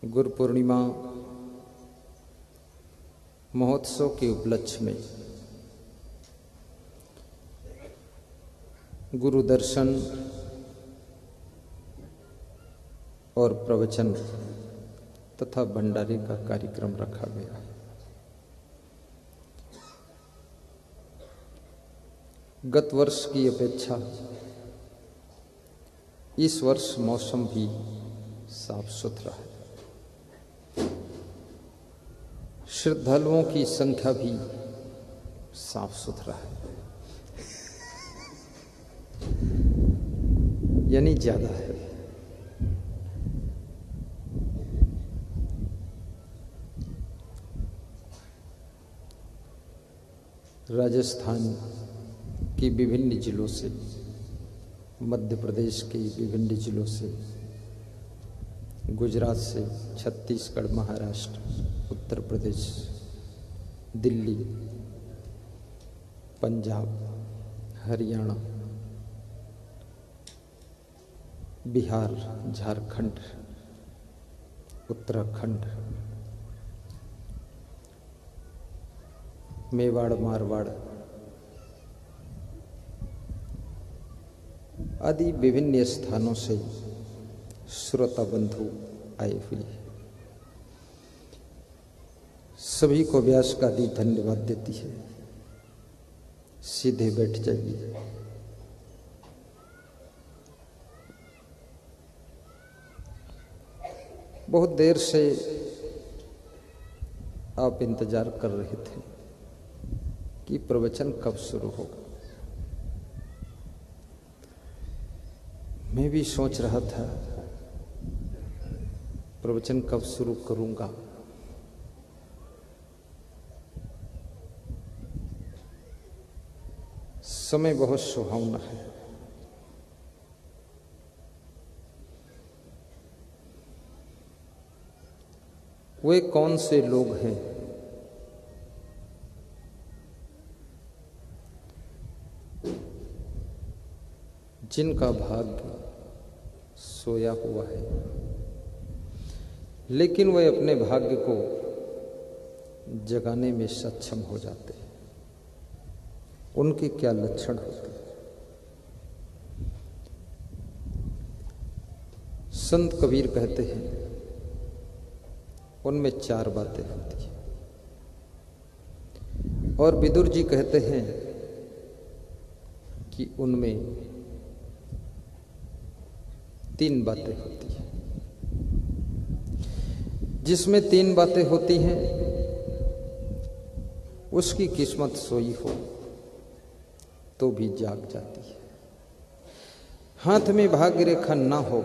गुरु पूर्णिमा महोत्सव के उपलक्ष्य में गुरु दर्शन और प्रवचन तथा भंडारे का कार्यक्रम रखा गया है। गत वर्ष की अपेक्षा इस वर्ष मौसम भी साफ सुथरा है, श्रद्धालुओं की संख्या भी साफ सुथरा है। यानी ज्यादा है। राजस्थान की विभिन्न जिलों से, मध्य प्रदेश के विभिन्न जिलों से, गुजरात से, छत्तीसगढ़, महाराष्ट्र, उत्तर प्रदेश, दिल्ली, पंजाब, हरियाणा, बिहार, झारखंड, उत्तराखंड, मेवाड़, मारवाड़ आदि विभिन्न स्थानों से श्रोता बंधु आए हुए हैं। सभी को व्यास का दी धन्यवाद देती है। सीधे बैठ जाइए। बहुत देर से आप इंतजार कर रहे थे कि प्रवचन कब शुरू होगा। मैं भी सोच रहा था प्रवचन कब शुरू करूंगा। समय बहुत सुहावना है। वे कौन से लोग हैं जिनका भाग्य सोया हुआ है, लेकिन वे अपने भाग्य को जगाने में सक्षम हो जाते हैं। उनके क्या लक्षण होते हैं? संत कबीर कहते हैं उनमें 4 बातें होती हैं, और विदुर जी कहते हैं कि उनमें 3 बातें होती हैं। जिसमें 3 बातें होती हैं उसकी किस्मत सोई हो तो भी जाग जाती है। हाथ में भाग्य रेखा ना हो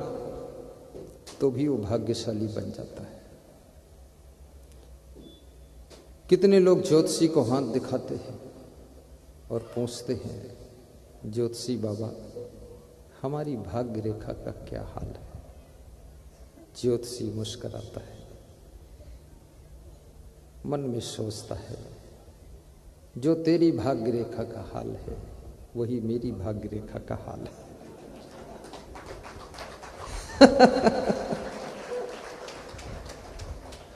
तो भी वो भाग्यशाली बन जाता है। कितने लोग ज्योतिषी को हाथ दिखाते हैं और पूछते हैं, ज्योतिषी बाबा हमारी भाग्य रेखा का क्या हाल है? ज्योतिषी मुस्कुराता है, मन में सोचता है, जो तेरी भाग्य रेखा का हाल है वही मेरी भाग्य रेखा का हाल है।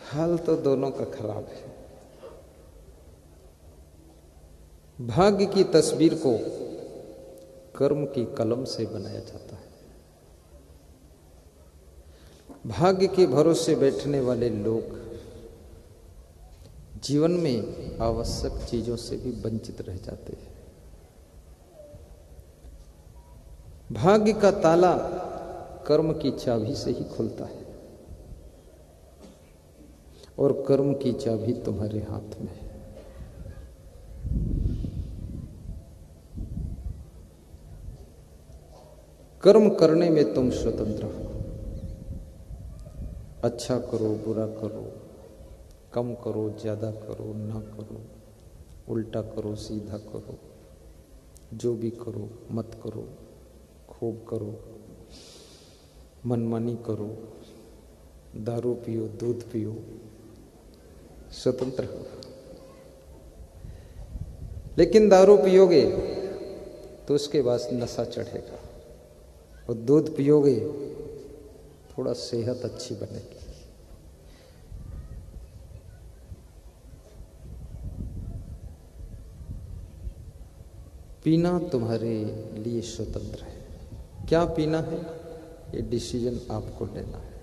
हाल तो दोनों का खराब है। भाग्य की तस्वीर को कर्म की कलम से बनाया जाता है। भाग्य के भरोसे बैठने वाले लोग जीवन में आवश्यक चीजों से भी वंचित रह जाते हैं। भाग्य का ताला कर्म की चाबी से ही खुलता है, और कर्म की चाबी तुम्हारे हाथ में है। कर्म करने में तुम स्वतंत्र हो। अच्छा करो, बुरा करो, कम करो, ज्यादा करो, ना करो, उल्टा करो, सीधा करो, जो भी करो मत करो, खूब करो, मनमानी करो, दारू पियो, दूध पियो, स्वतंत्र हो। लेकिन दारू पियोगे तो उसके बाद नशा चढ़ेगा, और दूध पियोगे थोड़ा सेहत अच्छी बनेगी। पीना तुम्हारे लिए स्वतंत्र है। क्या पीना है ये डिसीजन आपको लेना है।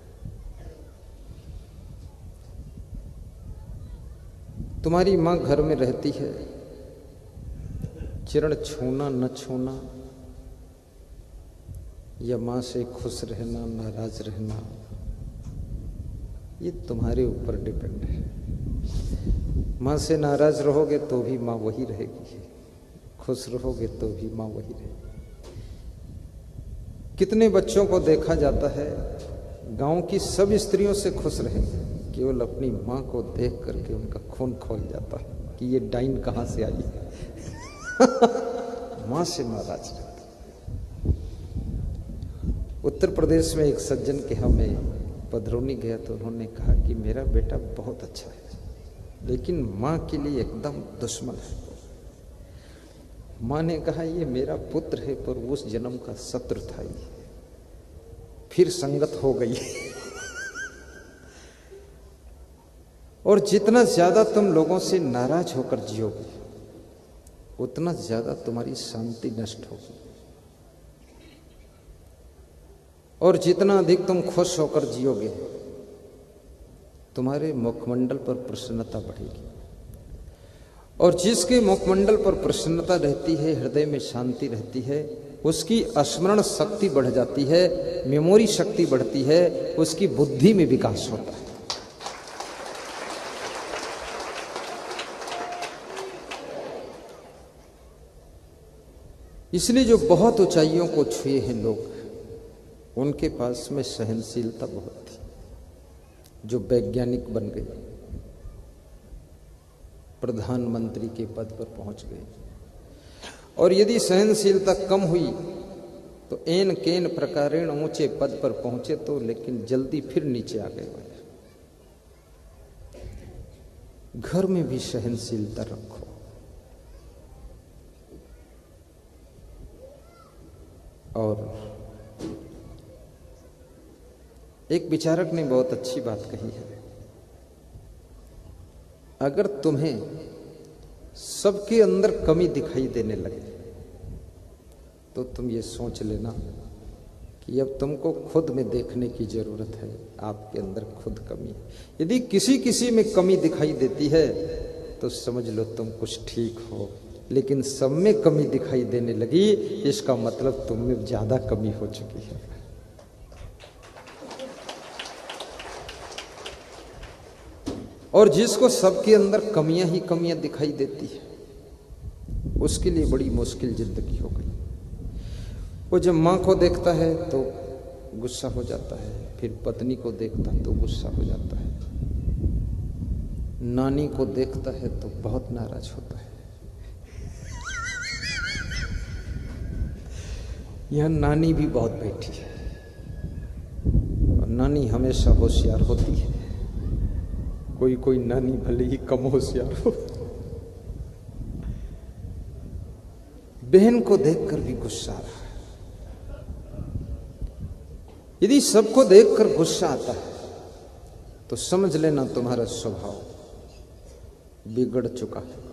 तुम्हारी मां घर में रहती है, चरण छूना न छूना, या मां से खुश रहना, नाराज रहना, ये तुम्हारे ऊपर डिपेंड है। मां से नाराज रहोगे तो भी मां वही रहेगी, खुश रहोगे तो भी मां वही रहेगी। कितने बच्चों को देखा जाता है गांव की सब स्त्रियों से खुश रहेंगे, केवल अपनी मां को देख करके उनका खून खौल जाता है कि ये डाइन कहां से आई मां से नाराज रहता। उत्तर प्रदेश में एक सज्जन के यहाँ मैं पधरौनी गया तो उन्होंने कहा कि मेरा बेटा बहुत अच्छा है लेकिन मां के लिए एकदम दुश्मन है। मां ने कहा ये मेरा पुत्र है पर उस जन्म का शत्रु था ये, फिर संगत हो गई। और जितना ज्यादा तुम लोगों से नाराज होकर जियोगे उतना ज्यादा तुम्हारी शांति नष्ट होगी, और जितना अधिक तुम खुश होकर जियोगे तुम्हारे मुखमंडल पर प्रसन्नता बढ़ेगी। और जिसके मुखमंडल पर प्रसन्नता रहती है, हृदय में शांति रहती है, उसकी स्मरण शक्ति बढ़ जाती है, मेमोरी शक्ति बढ़ती है, उसकी बुद्धि में विकास होता है। इसलिए जो बहुत ऊंचाइयों को छुए हैं लोग, उनके पास में सहनशीलता बहुत थी। जो वैज्ञानिक बन गए, प्रधानमंत्री के पद पर पहुंच गए, और यदि सहनशीलता कम हुई तो एन केन प्रकारेण ऊंचे पद पर पहुंचे तो लेकिन जल्दी फिर नीचे आ गए। घर में भी सहनशीलता रखो। और एक विचारक ने बहुत अच्छी बात कही है, अगर तुम्हें सबके अंदर कमी दिखाई देने लगे तो तुम ये सोच लेना कि अब तुमको खुद में देखने की जरूरत है, आपके अंदर खुद कमी है। यदि किसी किसी में कमी दिखाई देती है तो समझ लो तुम कुछ ठीक हो, लेकिन सब में कमी दिखाई देने लगी इसका मतलब तुम में ज्यादा कमी हो चुकी है। और जिसको सबके अंदर कमियां ही कमियां दिखाई देती है उसके लिए बड़ी मुश्किल जिंदगी हो गई। वो जब मां को देखता है तो गुस्सा हो जाता है, फिर पत्नी को देखता है तो गुस्सा हो जाता है, नानी को देखता है तो बहुत नाराज होता है। यह नानी भी बहुत बैठी है, और नानी हमेशा होशियार होती है। कोई कोई नानी भले ही कम होशियार हो। बहन को देखकर भी गुस्सा आ रहा है। यदि सबको देखकर गुस्सा आता है तो समझ लेना तुम्हारा स्वभाव बिगड़ चुका है।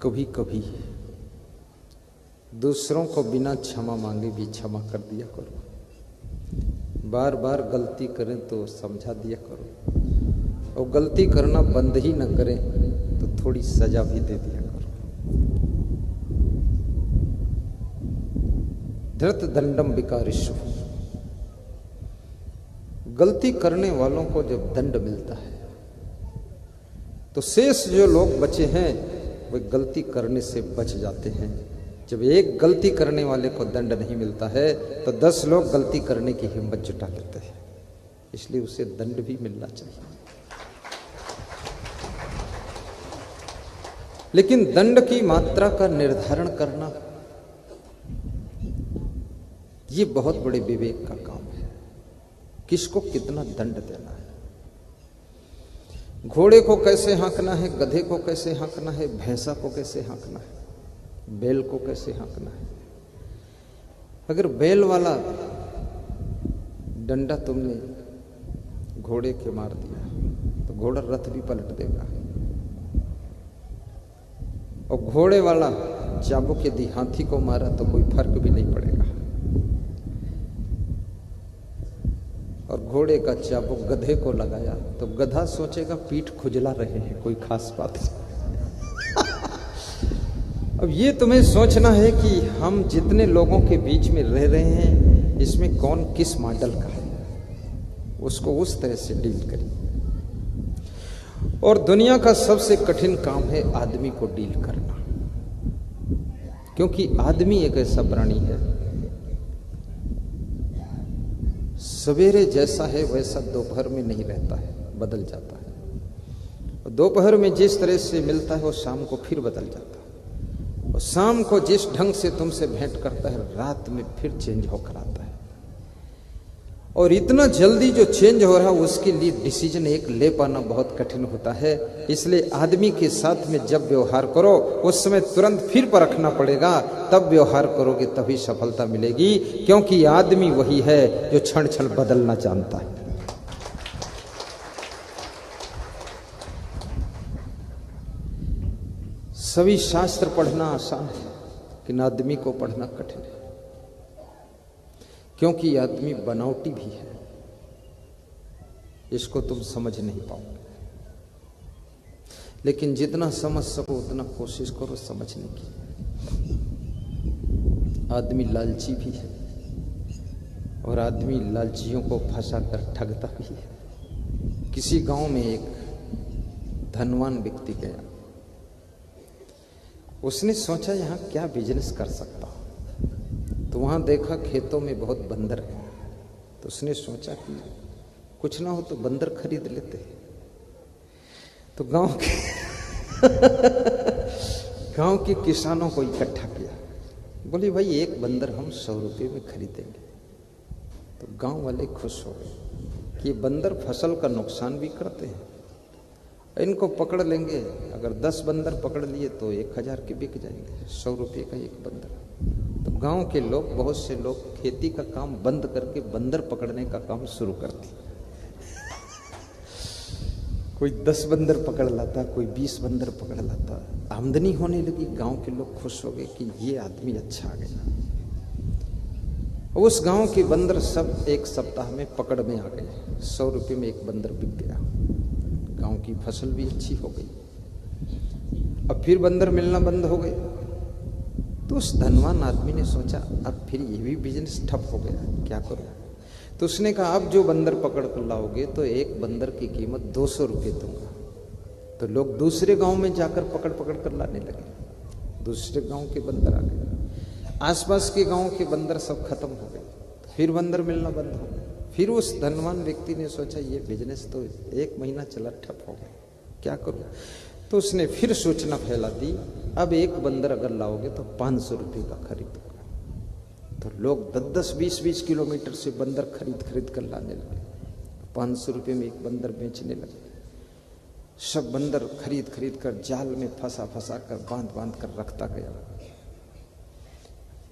कभी कभी दूसरों को बिना क्षमा मांगे भी क्षमा कर दिया करो। बार बार गलती करें तो समझा दिया करो, और गलती करना बंद ही न करें तो थोड़ी सजा भी दे दिया करो। धृत दंडम विकारिषु, गलती करने वालों को जब दंड मिलता है तो शेष जो लोग बचे हैं वे गलती करने से बच जाते हैं। जब एक गलती करने वाले को दंड नहीं मिलता है तो 10 लोग गलती करने की हिम्मत जुटा लेते हैं, इसलिए उसे दंड भी मिलना चाहिए। लेकिन दंड की मात्रा का निर्धारण करना ये बहुत बड़े विवेक का काम है। किसको कितना दंड देना है, घोड़े को कैसे हाँकना है, गधे को कैसे हाँकना है, भैंसा को कैसे हाँकना है, बैल को कैसे हाँकना है। अगर बैल वाला डंडा तुमने घोड़े के मार दिया तो घोड़ा रथ भी पलट देगा, और घोड़े वाला चाबुक यदि हाथी को मारा तो कोई फर्क भी नहीं पड़ेगा, और घोड़े का चाबुक गधे को लगाया तो गधा सोचेगा पीठ खुजला रहे हैं, कोई खास बात नहीं। अब ये तुम्हें सोचना है कि हम जितने लोगों के बीच में रह रहे हैं इसमें कौन किस मॉडल का है, उसको उस तरह से डील करिए। और दुनिया का सबसे कठिन काम है आदमी को डील करना, क्योंकि आदमी एक ऐसा प्राणी है, सवेरे जैसा है वैसा दोपहर में नहीं रहता है, बदल जाता है। दोपहर में जिस तरह से मिलता है वो शाम को फिर बदल जाता है, और शाम को जिस ढंग से तुमसे भेंट करता है रात में फिर चेंज होकर आता है। और इतना जल्दी जो चेंज हो रहा है उसके लिए डिसीजन एक ले पाना बहुत कठिन होता है। इसलिए आदमी के साथ में जब व्यवहार करो उस समय तुरंत फिर परखना पड़ेगा, तब व्यवहार करोगे तभी सफलता मिलेगी, क्योंकि आदमी वही है जो क्षण क्षण बदलना जानता है। सभी शास्त्र पढ़ना आसान है, लेकिन आदमी को पढ़ना कठिन है, क्योंकि आदमी बनावटी भी है। इसको तुम समझ नहीं पाओगे, लेकिन जितना समझ सको उतना कोशिश करो समझने की। आदमी लालची भी है, और आदमी लालचियों को फंसा कर ठगता भी है। किसी गांव में एक धनवान व्यक्ति गया, उसने सोचा यहां क्या बिजनेस कर सकता हूं, तो वहां देखा खेतों में बहुत बंदर है, तो उसने सोचा कि कुछ ना हो तो बंदर खरीद लेते हैं। तो गांव के किसानों को इकट्ठा किया, बोले भाई एक बंदर हम 100 रुपये में खरीदेंगे। तो गांव वाले खुश हो गए कि ये बंदर फसल का नुकसान भी करते हैं, इनको पकड़ लेंगे, अगर 10 बंदर पकड़ लिए तो 1000 के बिक जाएंगे, 100 रुपये का एक बंदर। तो गांव के लोग, बहुत से लोग खेती का काम बंद करके बंदर पकड़ने का काम शुरू कर दिया। कोई 10 बंदर पकड़ लाता, कोई 20 बंदर पकड़ लाता, आमदनी होने लगी। गांव के लोग खुश हो गए कि ये आदमी अच्छा आ गया। उस गांव के बंदर सब एक सप्ताह में पकड़ में आ गए, 100 रुपये में एक बंदर बिक गया। गांव की फसल भी अच्छी हो गई। अब फिर बंदर मिलना बंद हो गए, तो उस धनवान आदमी ने सोचा अब फिर ये भी बिजनेस ठप हो गया, क्या करूं। तो उसने कहा अब जो बंदर पकड़ कर लाओगे तो एक बंदर की कीमत 200 रुपये दूंगा। तो लोग दूसरे गांव में जाकर पकड़ पकड़ कर लाने लगे, दूसरे गांव के बंदर आ गए, आसपास के गांव के बंदर सब खत्म हो गए, फिर बंदर मिलना बंद हो गए। फिर उस धनवान व्यक्ति ने सोचा ये बिजनेस तो 1 महीना चला, ठप हो गया, क्या करूं। तो उसने फिर सूचना फैला दी, अब एक बंदर अगर लाओगे तो 500 रुपये का खरीदूंगा। तो लोग 10-10, 20-20 किलोमीटर से बंदर खरीद कर लाने लगे, 500 रुपये में एक बंदर बेचने लगे। सब बंदर खरीद कर जाल में फंसा कर बांध कर रखता गया।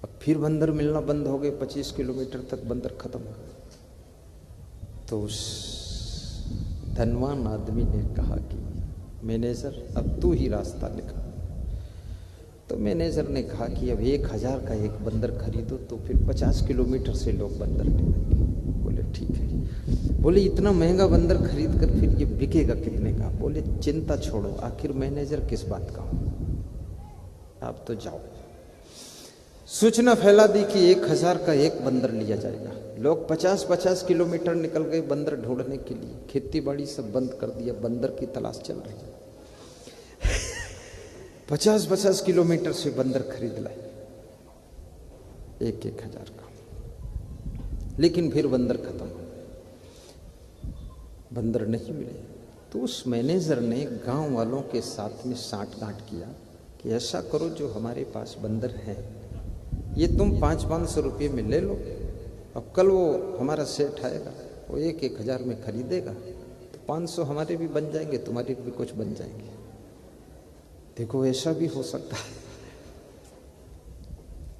अब फिर बंदर मिलना बंद हो गए, 25 किलोमीटर तक बंदर खत्म हो गए। तो उस धनवान आदमी ने कहा कि मैनेजर अब तू ही रास्ता निकाल। तो मैनेजर ने कहा कि अब 1000 का एक बंदर खरीदो तो फिर 50 किलोमीटर से लोग बंदर लेंगे। बोले ठीक है। बोले इतना महंगा बंदर खरीद कर फिर ये बिकेगा कितने का। बोले चिंता छोड़ो, आखिर मैनेजर किस बात का हूं, आप तो जाओ। सूचना फैला दी कि 1000 का एक बंदर लिया जाएगा। लोग 50-50 किलोमीटर निकल गए बंदर ढूंढने के लिए, खेती बाड़ी सब बंद कर दिया, बंदर की तलाश चल रही है। 50-50 किलोमीटर से बंदर खरीद लाए, 1-1000 का। लेकिन फिर बंदर खत्म हो, बंदर नहीं मिले। तो उस मैनेजर ने गांव वालों के साथ में साठ-गांठ किया कि ऐसा करो, जो हमारे पास बंदर हैं ये तुम 500-500 रुपये में ले लो। अब कल वो हमारा सेठ आएगा, वो 1-1000 में खरीदेगा, तो 500 हमारे भी बन जाएंगे, तुम्हारे भी कुछ बन जाएंगे। देखो ऐसा भी हो सकता है।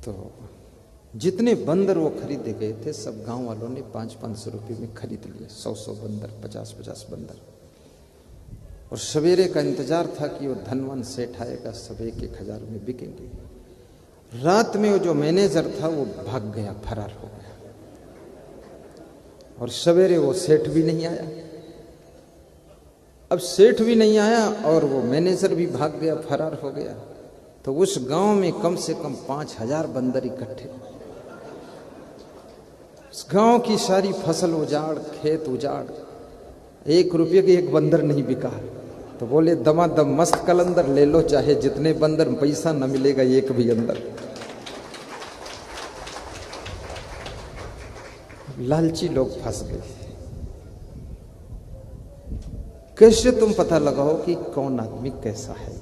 तो जितने बंदर वो खरीदे गए थे सब गांव वालों ने 500-500 रुपये में खरीद लिए, 100-100 बंदर, 50-50 बंदर। और सवेरे का इंतजार था कि वो धनवान सेठ आएगा, सब 1-1000 में बिकेंगे। रात में वो जो मैनेजर था वो भाग गया, फरार हो गया। और सवेरे वो सेठ भी नहीं आया। अब सेठ भी नहीं आया और वो मैनेजर भी भाग गया, फरार हो गया। तो उस गांव में कम से कम 5000 बंदर इकट्ठे। उस गांव की सारी फसल उजाड़, खेत उजाड़, 1 रुपये के एक बंदर नहीं बिका। तो तो बोले दमादम मस्त कलंदर ले लो, चाहे जितने बंदर, पैसा न मिलेगा एक भी अंदर। लालची लोग फंस गए। कैसे तुम पता लगाओ कि कौन आदमी कैसा है?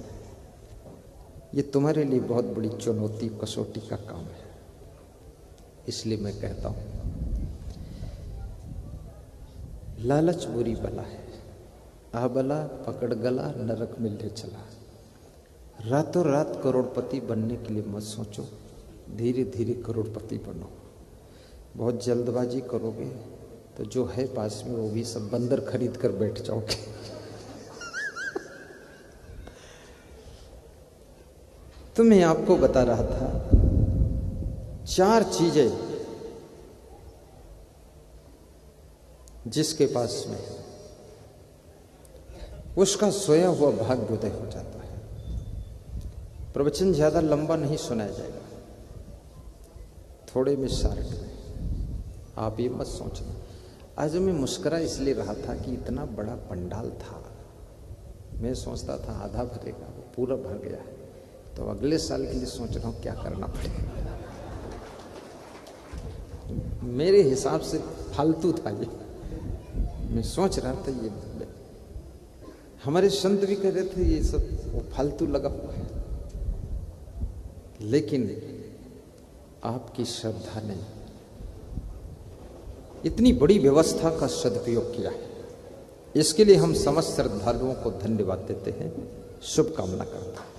ये तुम्हारे लिए बहुत बड़ी चुनौती, कसौटी का काम है। इसलिए मैं कहता हूं, लालच बुरी बला है, आबला पकड़ गला नरक में ले चला। रातों रात करोड़पति बनने के लिए मत सोचो, धीरे धीरे करोड़पति बनो। बहुत जल्दबाजी करोगे तो जो है पास में वो भी सब बंदर खरीद कर बैठ जाओगे। तो मैं आपको बता रहा था 4 चीजें जिसके पास में उसका सोया हुआ भाग्योदय हो जाता है। प्रवचन ज्यादा लंबा नहीं सुनाया जाएगा, थोड़े में शार्ट में। आप ये मत सोचना। आज मैं मुस्कुरा इसलिए रहा था कि इतना बड़ा पंडाल था, मैं सोचता था आधा भरेगा, वो पूरा भर गया है। तो अगले साल के लिए सोच रहा हूं क्या करना पड़ेगा। मेरे हिसाब से फालतू था ये, मैं सोच रहा था ये हमारे संत भी कह रहे थे ये सब वो फालतू लगा हुआ है, लेकिन आपकी श्रद्धा ने इतनी बड़ी व्यवस्था का सदुपयोग किया है। इसके लिए हम समस्त श्रद्धालुओं को धन्यवाद देते हैं, शुभकामना करते हैं।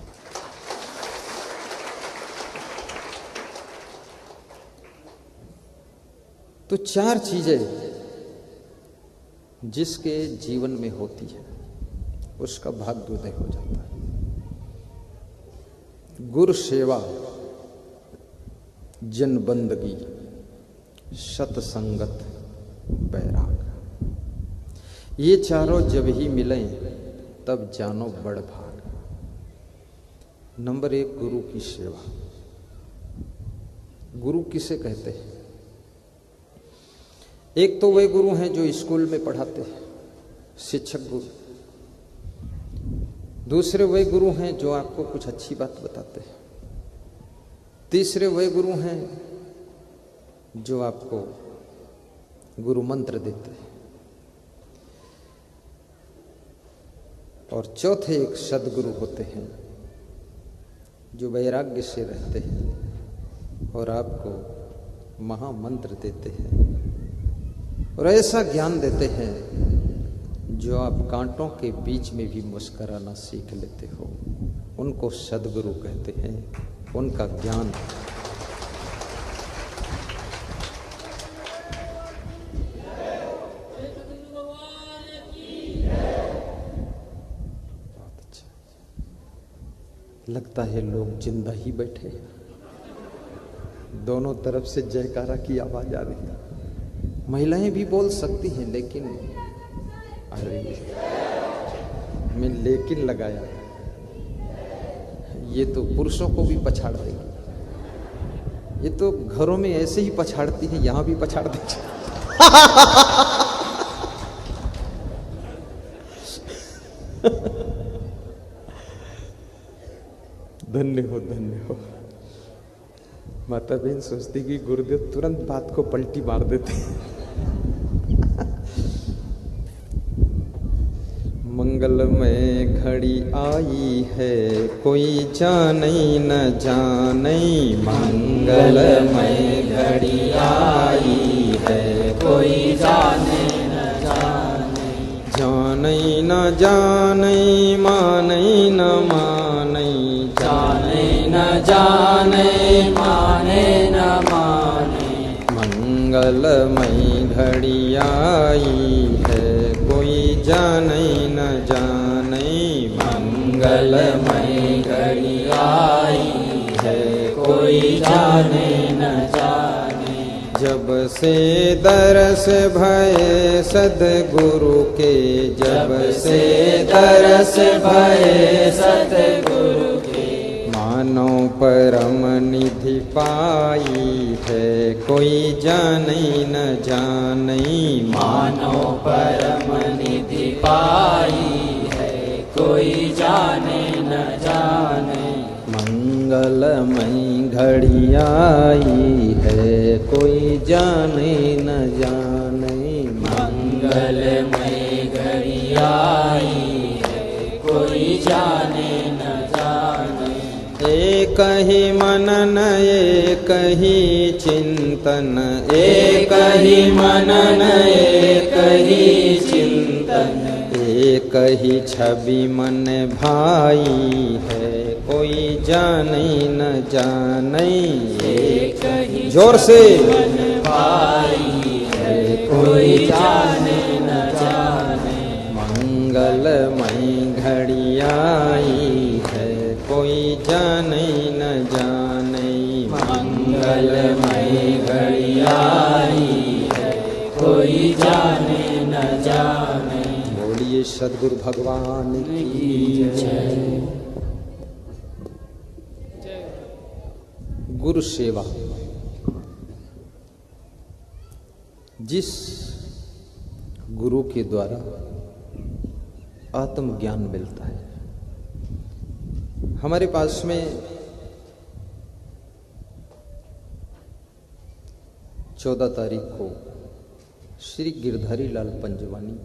तो 4 चीजें जिसके जीवन में होती है उसका भाग्योदय हो जाता है। गुरु सेवा, जन बंदगी, सतसंगत, बैराग, ये चारों जब ही मिलें तब जानो बड़ भाग। नंबर 1 गुरु की सेवा। गुरु किसे कहते हैं? एक तो वे गुरु हैं जो स्कूल में पढ़ाते हैं, शिक्षक गुरु। दूसरे वे गुरु हैं जो आपको कुछ अच्छी बात बताते हैं। तीसरे वे गुरु हैं जो आपको गुरु मंत्र देते हैं। और चौथे एक सदगुरु होते हैं जो वैराग्य से रहते हैं और आपको महामंत्र देते हैं और ऐसा ज्ञान देते हैं जो आप कांटों के बीच में भी मुस्कुराना सीख लेते हो। उनको सदगुरु कहते हैं। उनका ज्ञान बहुत अच्छा। लगता है लोग जिंदा ही बैठे हैं। दोनों तरफ से जयकारा की आवाज आ रही है। महिलाएं भी बोल सकती हैं, लेकिन अरे मैं लेकिन लगाया, ये तो पुरुषों को भी पछाड़ देगी। ये तो घरों में ऐसे ही पछाड़ती है, यहां भी पछाड़ देगी। धन्य हो, धन्य हो। माता बहन सोचती कि गुरुदेव तुरंत बात को पलटी मार देते। मंगलमय घड़ी आई है, कोई जाने न जाने। मंगलमय घड़ी आई है, कोई जाने न जाने। जाने न जाने, माने न माने। जाने न जाने, माने न माने। मंगलमय घड़ी आई है, कोई जाने न जाने। मंगलमय घड़ी आई है, कोई जाने न जाने। जब से दरस भये सद्गुरु के, जब से दरस भये सद्गुरु के। मानो परम निधि पाई है, कोई जाने न जाने। मानो परम निधि पाई है, कोई जाने न जाने। मंगलमयी घड़ी आई है, कोई जाने न जाने। मंगलमयी घड़ी आई है, कोई जाने न जाने। एक ही मनन एक ही चिंतन, एक ही मनन एक ही चिंतन। एक ही छवि मन भाई है, कोई जाने न जाने। एक ही जोर से मन भाई है, कोई जाने न जाने। मंगलमयी घड़ी आई है, कोई जाने न जाने। मंगलमयी घड़ी आई है, कोई जाने न जाने। बोलिए सद्गुरु भगवान की जय। गुरु सेवा जिस गुरु के द्वारा आत्मज्ञान मिलता है। हमारे पास में 14 तारीख को श्री गिरधारी लाल पंजवानी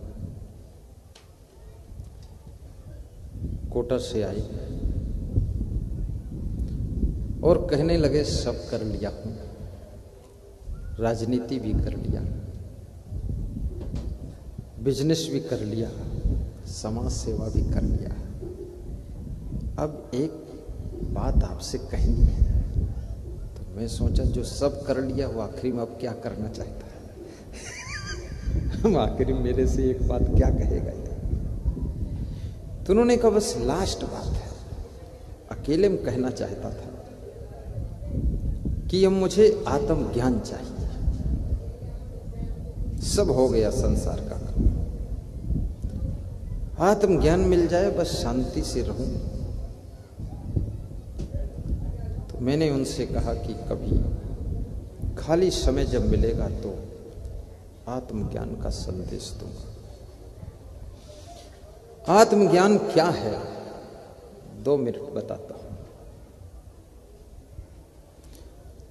कोटा से आए और कहने लगे सब कर लिया हूं, राजनीति भी कर लिया, बिजनेस भी कर लिया, समाज सेवा भी कर लिया। अब एक बात आपसे कहनी है। तो मैं सोचा जो सब कर लिया वो आखिरी में अब क्या करना चाहता है। हम आखिरी मेरे से एक बात क्या कहेगा ये। तो उन्होंने कहा बस लास्ट बात है, अकेले में कहना चाहता था कि अब मुझे आत्मज्ञान चाहिए। सब हो गया संसार का काम, आत्मज्ञान मिल जाए बस शांति से रहूं। तो मैंने उनसे कहा कि कभी खाली समय जब मिलेगा तो आत्मज्ञान का संदेश दूंगा। आत्मज्ञान क्या है 2 मिनट बताता हूं।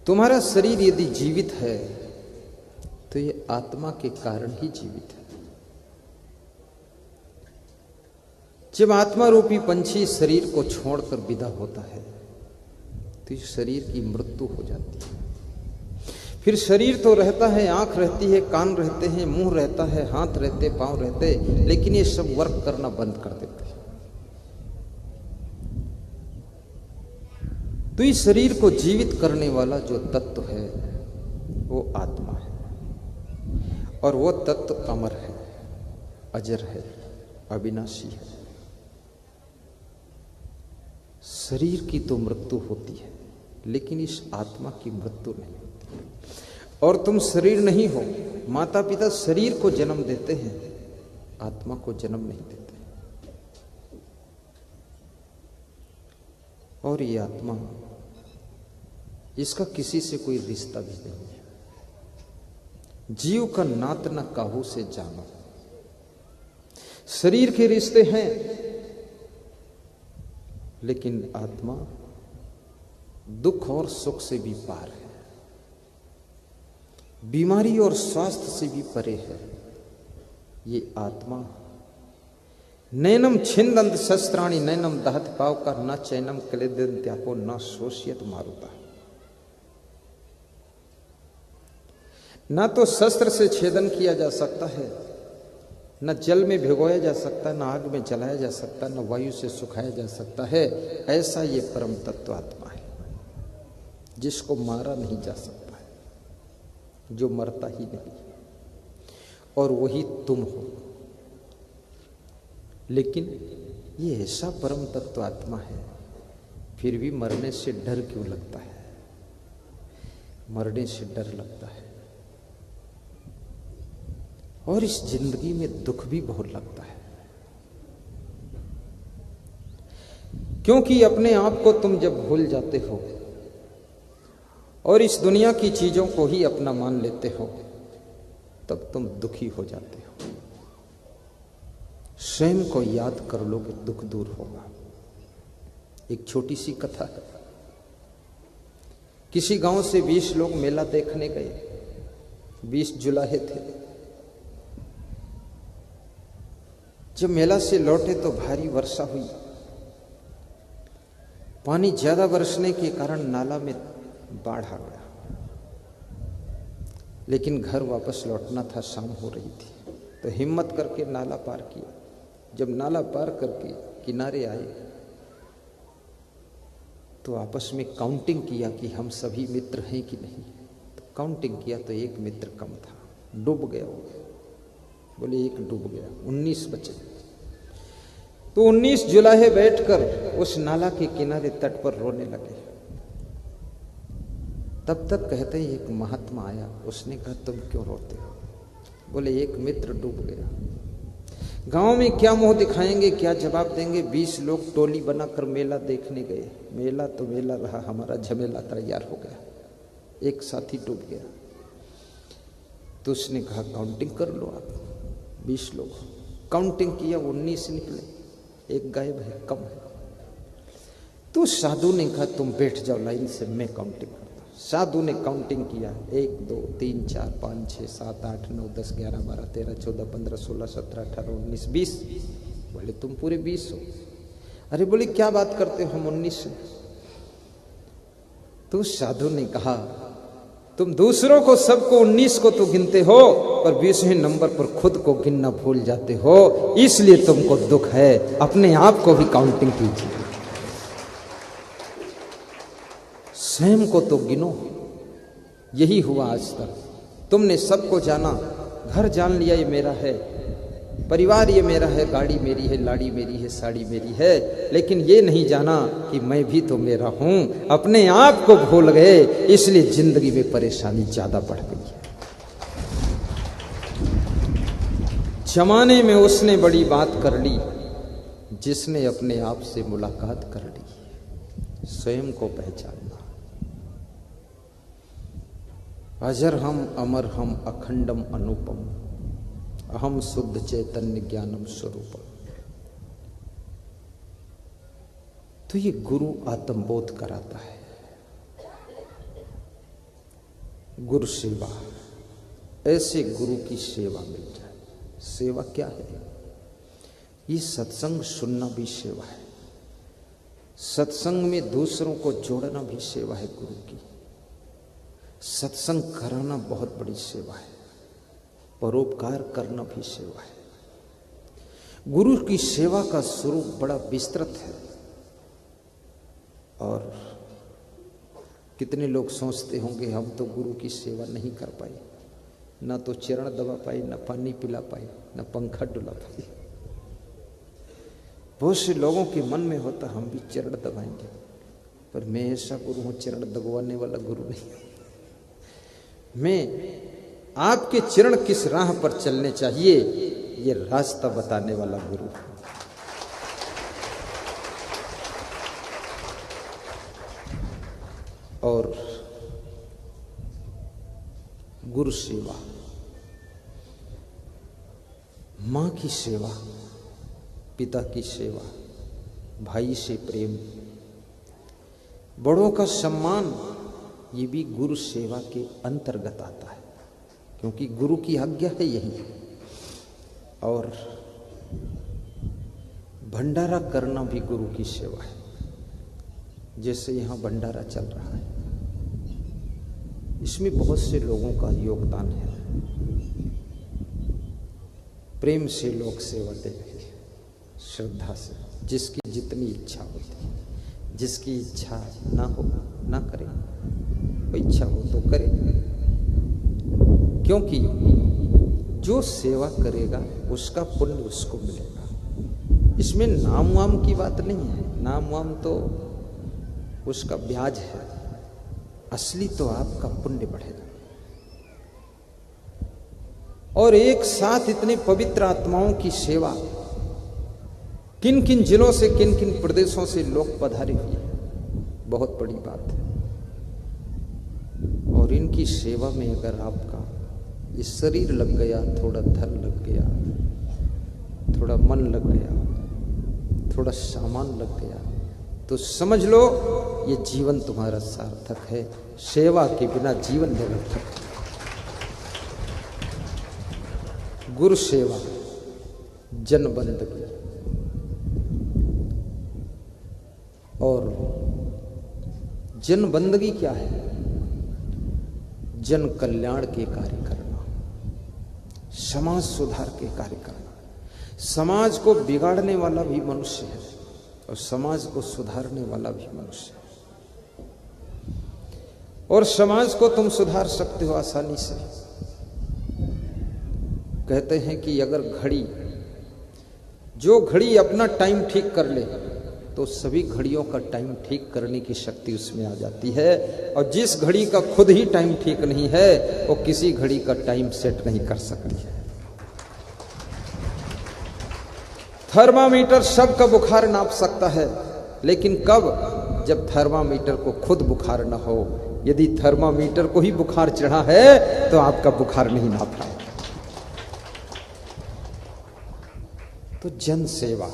तुम्हारा शरीर यदि जीवित है तो ये आत्मा के कारण ही जीवित है। जब आत्मा रूपी पंछी शरीर को छोड़कर विदा होता है तो इस शरीर की मृत्यु हो जाती है। फिर शरीर तो रहता है, आंख रहती है, कान रहते हैं, मुंह रहता है, हाथ रहते, पांव रहते, लेकिन ये सब वर्क करना बंद कर देते हैं। तो इस शरीर को जीवित करने वाला जो तत्व है वो आत्मा है, और वो तत्व अमर है, अजर है, अविनाशी है। शरीर की तो मृत्यु होती है लेकिन इस आत्मा की मृत्यु नहीं होती। और तुम शरीर नहीं हो। माता पिता शरीर को जन्म देते हैं, आत्मा को जन्म नहीं देते। और ये आत्मा, इसका किसी से कोई रिश्ता भी नहीं है। जीव का नात न काहू से जानो। शरीर के रिश्ते हैं लेकिन आत्मा दुख और सुख से भी पार है, बीमारी और स्वास्थ्य से भी परे है। ये आत्मा नैनम छिंदंत शस्त्राणी नैनम दहत पाव का न चैनम क्लेदंत्याको न शोष्यत मारुता। न तो शस्त्र से छेदन किया जा सकता है, न जल में भिगोया जा सकता है, न आग में जलाया जा सकता है, न वायु से सुखाया जा सकता है। ऐसा ये परम तत्व आत्मा है जिसको मारा नहीं जा सकता है, जो मरता ही नहीं, और वही तुम हो। लेकिन ये ऐसा परम तत्व आत्मा है, फिर भी मरने से डर क्यों लगता है? मरने से डर लगता है, और इस जिंदगी में दुख भी बहुत लगता है, क्योंकि अपने आप को तुम जब भूल जाते हो और इस दुनिया की चीजों को ही अपना मान लेते हो, तब तुम दुखी हो जाते हो। स्वयं को याद कर लोगे दुख दूर होगा। एक छोटी सी कथा है। किसी गांव से 20 लोग मेला देखने गए। 20 जुलाहे थे। जब मेला से लौटे तो भारी वर्षा हुई। पानी ज्यादा बरसने के कारण नाला में बाढ़ आ गया, लेकिन घर वापस लौटना था, शाम हो रही थी। तो हिम्मत करके नाला पार किया। जब नाला पार करके किनारे आए तो आपस में काउंटिंग किया कि हम सभी मित्र हैं कि नहीं। तो काउंटिंग किया तो एक मित्र कम था, डूब गया वो। बोले एक डूब गया, 19 बचे। तो 19 जुलाहे बैठकर उस नाला के किनारे तट पर रोने लगे। तब तक कहते ही एक महात्मा आया। उसने कहा तुम क्यों रोते हो? बोले एक मित्र डूब गया। गांव में क्या मुंह दिखाएंगे, क्या जवाब देंगे? 20 लोग टोली बनाकर मेला देखने गए। मेला तो मेला रहा, हमारा झमेला तैयार हो गया। एक साथी डूब गया। तो उसने कहा काउंटिंग कर लो आप। 20 लोग काउंटिंग किया, 19 निकले, एक गायब है, कम है। तो साधु ने कहा तुम बैठ जाओ लाइन से, मैं काउंटिंग करता हूं। साधु ने काउंटिंग किया, 1 2 3 4 5 6 7 8 9 10 11 12 13 14 15 16 17 18 19 20। बोले तुम पूरे 20 हो। अरे बोले क्या बात करते हो, हम 19 हैं। तो साधु ने कहा तुम दूसरों को, सबको 19 को तो गिनते हो, पर 20वें नंबर पर खुद को गिनना भूल जाते हो, इसलिए तुमको दुख है। अपने आप को भी काउंटिंग कीजिए, स्वयं को तो गिनो। यही हुआ आज तक। तुमने सबको जाना, घर जान लिया ये मेरा है, परिवार ये मेरा है, गाड़ी मेरी है, लाड़ी मेरी है, साड़ी मेरी है, लेकिन ये नहीं जाना कि मैं भी तो मेरा हूं। अपने आप को भूल गए, इसलिए जिंदगी में परेशानी ज्यादा बढ़ गई है। जमाने में उसने बड़ी बात कर ली जिसने अपने आप से मुलाकात कर ली। स्वयं को पहचानना। अजर हम अमर हम अखंडम अनुपम, अहम शुद्ध चैतन्य ज्ञानम स्वरूपम। तो ये गुरु आत्मबोध कराता है। गुरु सेवा, ऐसे गुरु की सेवा मिल जाए। सेवा क्या है? ये सत्संग सुनना भी सेवा है। सत्संग में दूसरों को जोड़ना भी सेवा है गुरु की। सत्संग कराना बहुत बड़ी सेवा है। परोपकार करना भी सेवा है। गुरु की सेवा का स्वरूप बड़ा विस्तृत है। और कितने लोग सोचते होंगे हम तो गुरु की सेवा नहीं कर पाए, ना तो चरण दबा पाए, ना पानी पिला पाए, ना पंखा डुला पाए। बहुत से लोगों के मन में होता हम भी चरण दबाएंगे, पर मैं ऐसा गुरु हूं, चरण दबाने वाला गुरु नहीं। मैं आपके चरण किस राह पर चलने चाहिए, ये रास्ता बताने वाला गुरु हूं। और गुरु सेवा, मां की सेवा, पिता की सेवा, भाई से प्रेम, बड़ों का सम्मान, ये भी गुरु सेवा के अंतर्गत आता है, क्योंकि गुरु की आज्ञा है यही। और भंडारा करना भी गुरु की सेवा है। जैसे यहाँ भंडारा चल रहा है, इसमें बहुत से लोगों का योगदान है। प्रेम से लोग सेवा दे रहे हैं, श्रद्धा से, जिसकी जितनी इच्छा होती है। जिसकी इच्छा ना हो ना करे, इच्छा हो तो करे, क्योंकि जो सेवा करेगा उसका पुण्य उसको मिलेगा। इसमें नाम वाम की बात नहीं है। नाम वाम तो उसका ब्याज है, असली तो आपका पुण्य बढ़ेगा। और एक साथ इतने पवित्र आत्माओं की सेवा, किन किन जिलों से, किन किन प्रदेशों से लोग पधारे हुए हैं, बहुत बड़ी बात है। और इनकी सेवा में अगर आपका ये शरीर लग गया, थोड़ा धन लग गया, थोड़ा मन लग गया, थोड़ा सामान लग गया, तो समझ लो ये जीवन तुम्हारा सार्थक है। सेवा के बिना जीवन निरर्थक है। गुरु सेवा, जन बंदगी और जन बंदगी क्या है? जन कल्याण के कार्य करना, समाज सुधार के कार्य करना। समाज को बिगाड़ने वाला भी मनुष्य है और समाज को सुधारने वाला भी मनुष्य है। और समाज को तुम सुधार सकते हो आसानी से। कहते हैं कि अगर जो घड़ी अपना टाइम ठीक कर ले तो सभी घड़ियों का टाइम ठीक करने की शक्ति उसमें आ जाती है। और जिस घड़ी का खुद ही टाइम ठीक नहीं है वो किसी घड़ी का टाइम सेट नहीं कर सकती है। थर्मामीटर सबका बुखार नाप सकता है, लेकिन कब? जब थर्मामीटर को खुद बुखार न हो। यदि थर्मामीटर को ही बुखार चढ़ा है तो आपका बुखार नहीं नाप रहा। तो जन सेवा,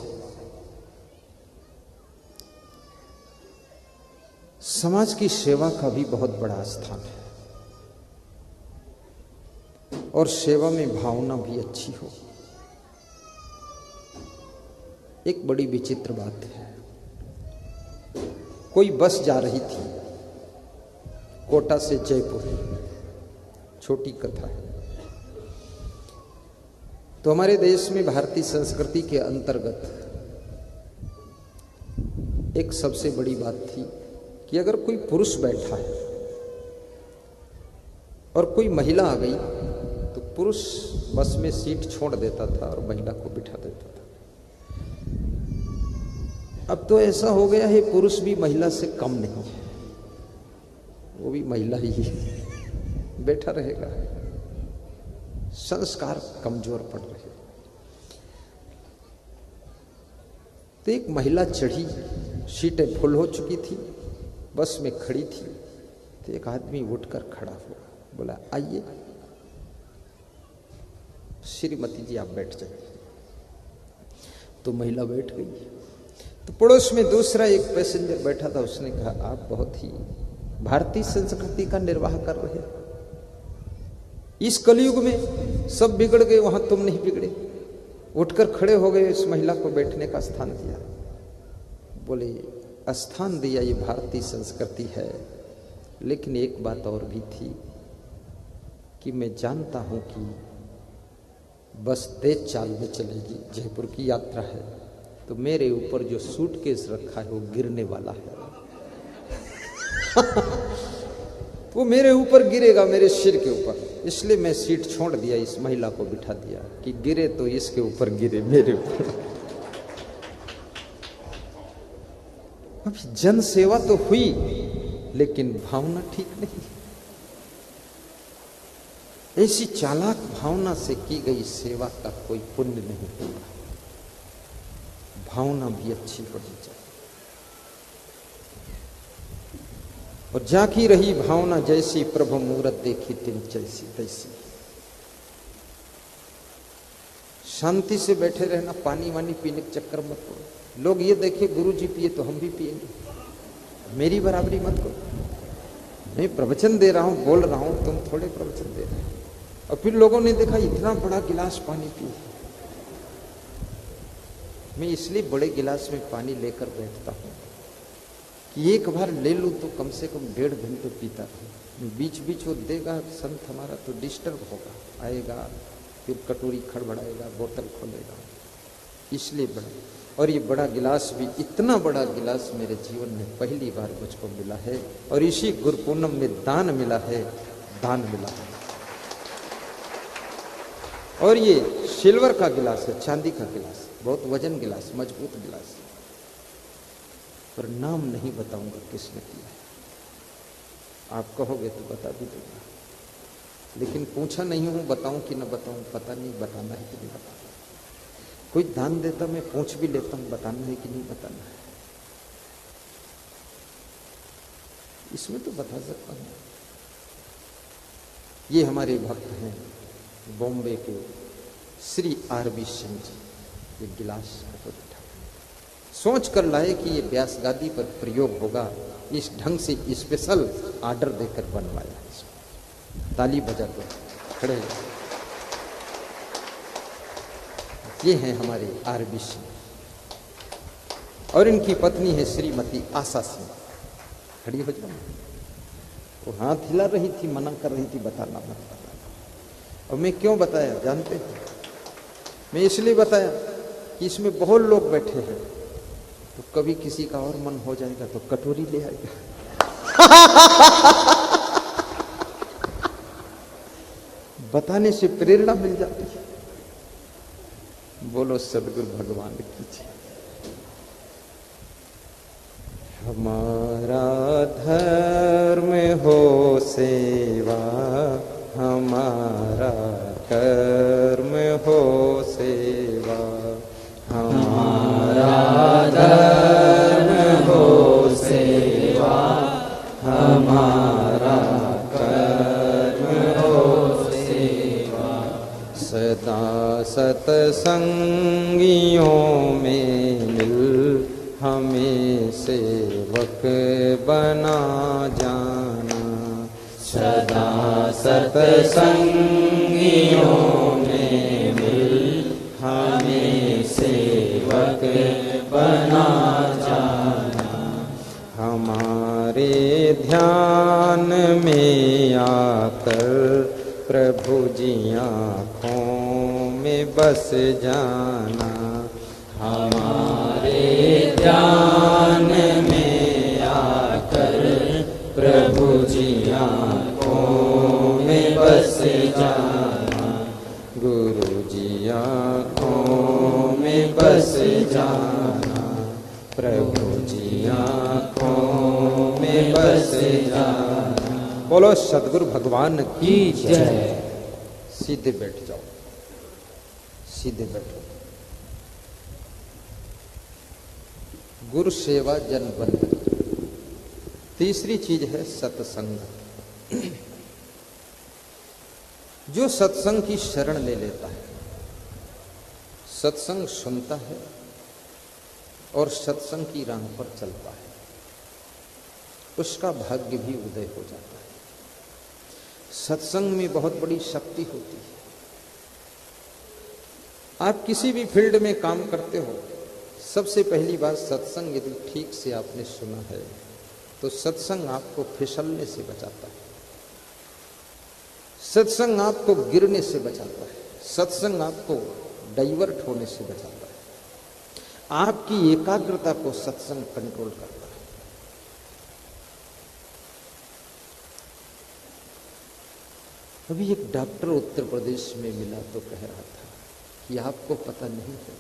समाज की सेवा का भी बहुत बड़ा स्थान है। और सेवा में भावना भी अच्छी हो। एक बड़ी विचित्र बात है, कोई बस जा रही थी कोटा से जयपुर, छोटी कथा है। तो हमारे देश में भारतीय संस्कृति के अंतर्गत एक सबसे बड़ी बात थी कि अगर कोई पुरुष बैठा है और कोई महिला आ गई तो पुरुष बस में सीट छोड़ देता था और महिला को बिठा देता था। अब तो ऐसा हो गया है, पुरुष भी महिला से कम नहीं है, वो भी महिला ही बैठा रहेगा। संस्कार कमजोर पड़ रहे। तो एक महिला चढ़ी, सीटें फुल हो चुकी थी, बस में खड़ी थी। तो एक आदमी उठकर खड़ा हुआ, बोला आइए श्रीमती जी आप बैठ जाइए। तो महिला बैठ गई। तो पड़ोस में दूसरा एक पैसेंजर बैठा था, उसने कहा आप बहुत ही भारतीय संस्कृति का निर्वाह कर रहे हैं। इस कलयुग में सब बिगड़ गए, वहां तुम नहीं बिगड़े। उठकर खड़े हो गए, इस महिला को बैठने का स्थान दिया। बोले स्थान दिया, ये भारतीय संस्कृति है, लेकिन एक बात और भी थी कि मैं जानता हूं कि बस तेज चाल में चलेगी, जयपुर की यात्रा है, तो मेरे ऊपर जो सूटकेस रखा है वो गिरने वाला है। वो मेरे ऊपर गिरेगा, मेरे सिर के ऊपर, इसलिए मैं सीट छोड़ दिया, इस महिला को बिठा दिया कि गिरे तो इसके ऊपर गिरे, मेरे ऊपर। अब जन सेवा तो हुई, लेकिन भावना ठीक नहीं। ऐसी चालाक भावना से की गई सेवा का कोई पुण्य नहीं होगा। भावना भी अच्छी होनी चाहिए। और जाकी रही भावना जैसी, प्रभु मूरत देखी तिन जैसी तैसी। शांति से बैठे रहना, पानी वानी पीने के चक्कर मत करो। लोग ये देखे गुरु जी पिए तो हम भी पिएंगे, मेरी बराबरी मत करो। मैं प्रवचन दे रहा हूं, बोल रहा हूं, तुम थोड़े प्रवचन दे रहे हो। और फिर लोगों ने देखा इतना बड़ा गिलास पानी पिए। मैं इसलिए बड़े गिलास में पानी लेकर बैठता हूं कि एक बार ले लूं तो कम से कम 1.5 घंटे पीता रहूं। बीच बीच वो देगा संत हमारा तो डिस्टर्ब होगा, आएगा फिर कटोरी खड़बड़ाएगा, बोतल खोलेगा, इसलिए बड़ा। और ये बड़ा गिलास भी, इतना बड़ा गिलास मेरे जीवन में पहली बार मुझको मिला है, और इसी गुरु पूनम में दान मिला है, दान मिला है। और ये सिल्वर का गिलास है, चांदी का गिलास, बहुत वजन गिलास, मजबूत गिलास। पर नाम नहीं बताऊंगा किसने किया है, आप कहोगे तो बता भी दूंगा, लेकिन पूछा नहीं हूं बताऊं कि न बताऊं, पता नहीं बताना है कि नहीं बताना। कोई दान देता मैं पूछ भी लेता हूं बताना है कि नहीं बताना है, इसमें तो बता सकता हूं। ये हमारे भक्त हैं बॉम्बे के श्री आरबी सिंह जी, ये गिलास कटोरी ठाकुर सोच कर लाए कि ये व्यास गादी पर प्रयोग होगा, इस ढंग से स्पेशल ऑर्डर देकर बनवाया। ताली बजा दो, खड़े। ये हैं हमारे आरबी सिंह और इनकी पत्नी है श्रीमती आशा सिंह। खड़ी हो जाओ। वो हाथ हिला रही थी, मना कर रही थी, बताना मत बताना। और मैं क्यों बताया जानते हैं? मैं इसलिए बताया कि इसमें बहुत लोग बैठे हैं, तो कभी किसी का और मन हो जाएगा तो कटोरी ले आएगा। बताने से प्रेरणा मिल जाती है। बोलो सदगुरु भगवान की जय। हमारा धर्म हो सेवा, हमारा कर्म हो सेवा, हमारा धर्म हो सेवा, हमारा कर्म हो सेवा। सदा सतसंगियों में मिल हमें सेवक बना जाना। सदा सतसंगियों में मिल हमें सेवक बना जाना। हमारे ध्यान में आकर प्रभु जी आँखों में बस जाना। हमारे ध्यान में आकर प्रभु जी आँखों में बस जाना। गुरु जी आँखों में बस जाना। प्रभु जी आँखों में बस जाना। बोलो सदगुरु भगवान की जय। सीधे बैठ जाओ, सीधे बैठो। गुरु सेवा जन बंधन। तीसरी चीज है सत्संग। जो सत्संग की शरण ले लेता है, सत्संग सुनता है और सत्संग की राह पर चलता है, उसका भाग्य भी उदय हो जाता है। सत्संग में बहुत बड़ी शक्ति होती है। आप किसी भी फील्ड में काम करते हो, सबसे पहली बात सत्संग यदि ठीक से आपने सुना है तो सत्संग आपको फिसलने से बचाता है, सत्संग आपको गिरने से बचाता है, सत्संग आपको डाइवर्ट होने से बचाता है, आपकी एकाग्रता को सत्संग कंट्रोल करता है। अभी एक डॉक्टर उत्तर प्रदेश में मिला तो कह रहा था कि आपको पता नहीं है,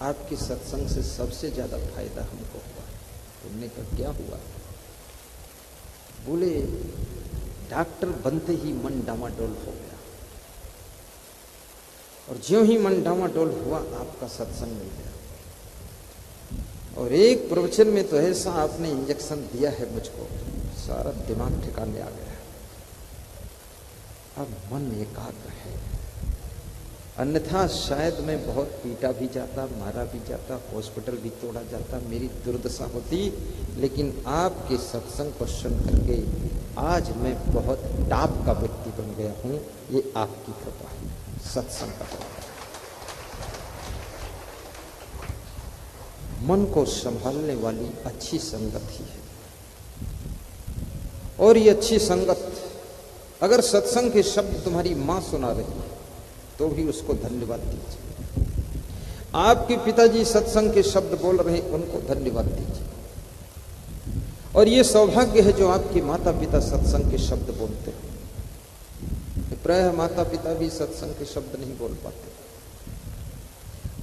आपके सत्संग से सबसे ज्यादा फायदा हमको हुआ। तुमने कहा क्या हुआ? बोले डॉक्टर बनते ही मन डामाडोल हो गया, और ज्यों ही मन डामाडोल हुआ आपका सत्संग मिल गया। और एक प्रवचन में तो ऐसा आपने इंजेक्शन दिया है मुझको, सारा दिमाग ठिकाने आ गया। अब मन एकाग्र है, अन्यथा शायद मैं बहुत पीटा भी जाता, मारा भी जाता, हॉस्पिटल भी तोड़ा जाता, मेरी दुर्दशा होती। लेकिन आपके सत्संग को सुन करके आज मैं बहुत टॉप का व्यक्ति बन गया हूँ। ये आपकी कृपा है, सत्संग का कृपा। मन को संभालने वाली अच्छी संगत ही है, और ये अच्छी संगत अगर सत्संग के शब्द तुम्हारी मां सुना रही है तो भी उसको धन्यवाद दीजिए। आपके पिताजी सत्संग के शब्द बोल रहे हैं, उनको धन्यवाद दीजिए। और ये सौभाग्य है जो आपके माता पिता सत्संग के शब्द बोलते हैं। प्रायः माता पिता भी सत्संग के शब्द नहीं बोल पाते,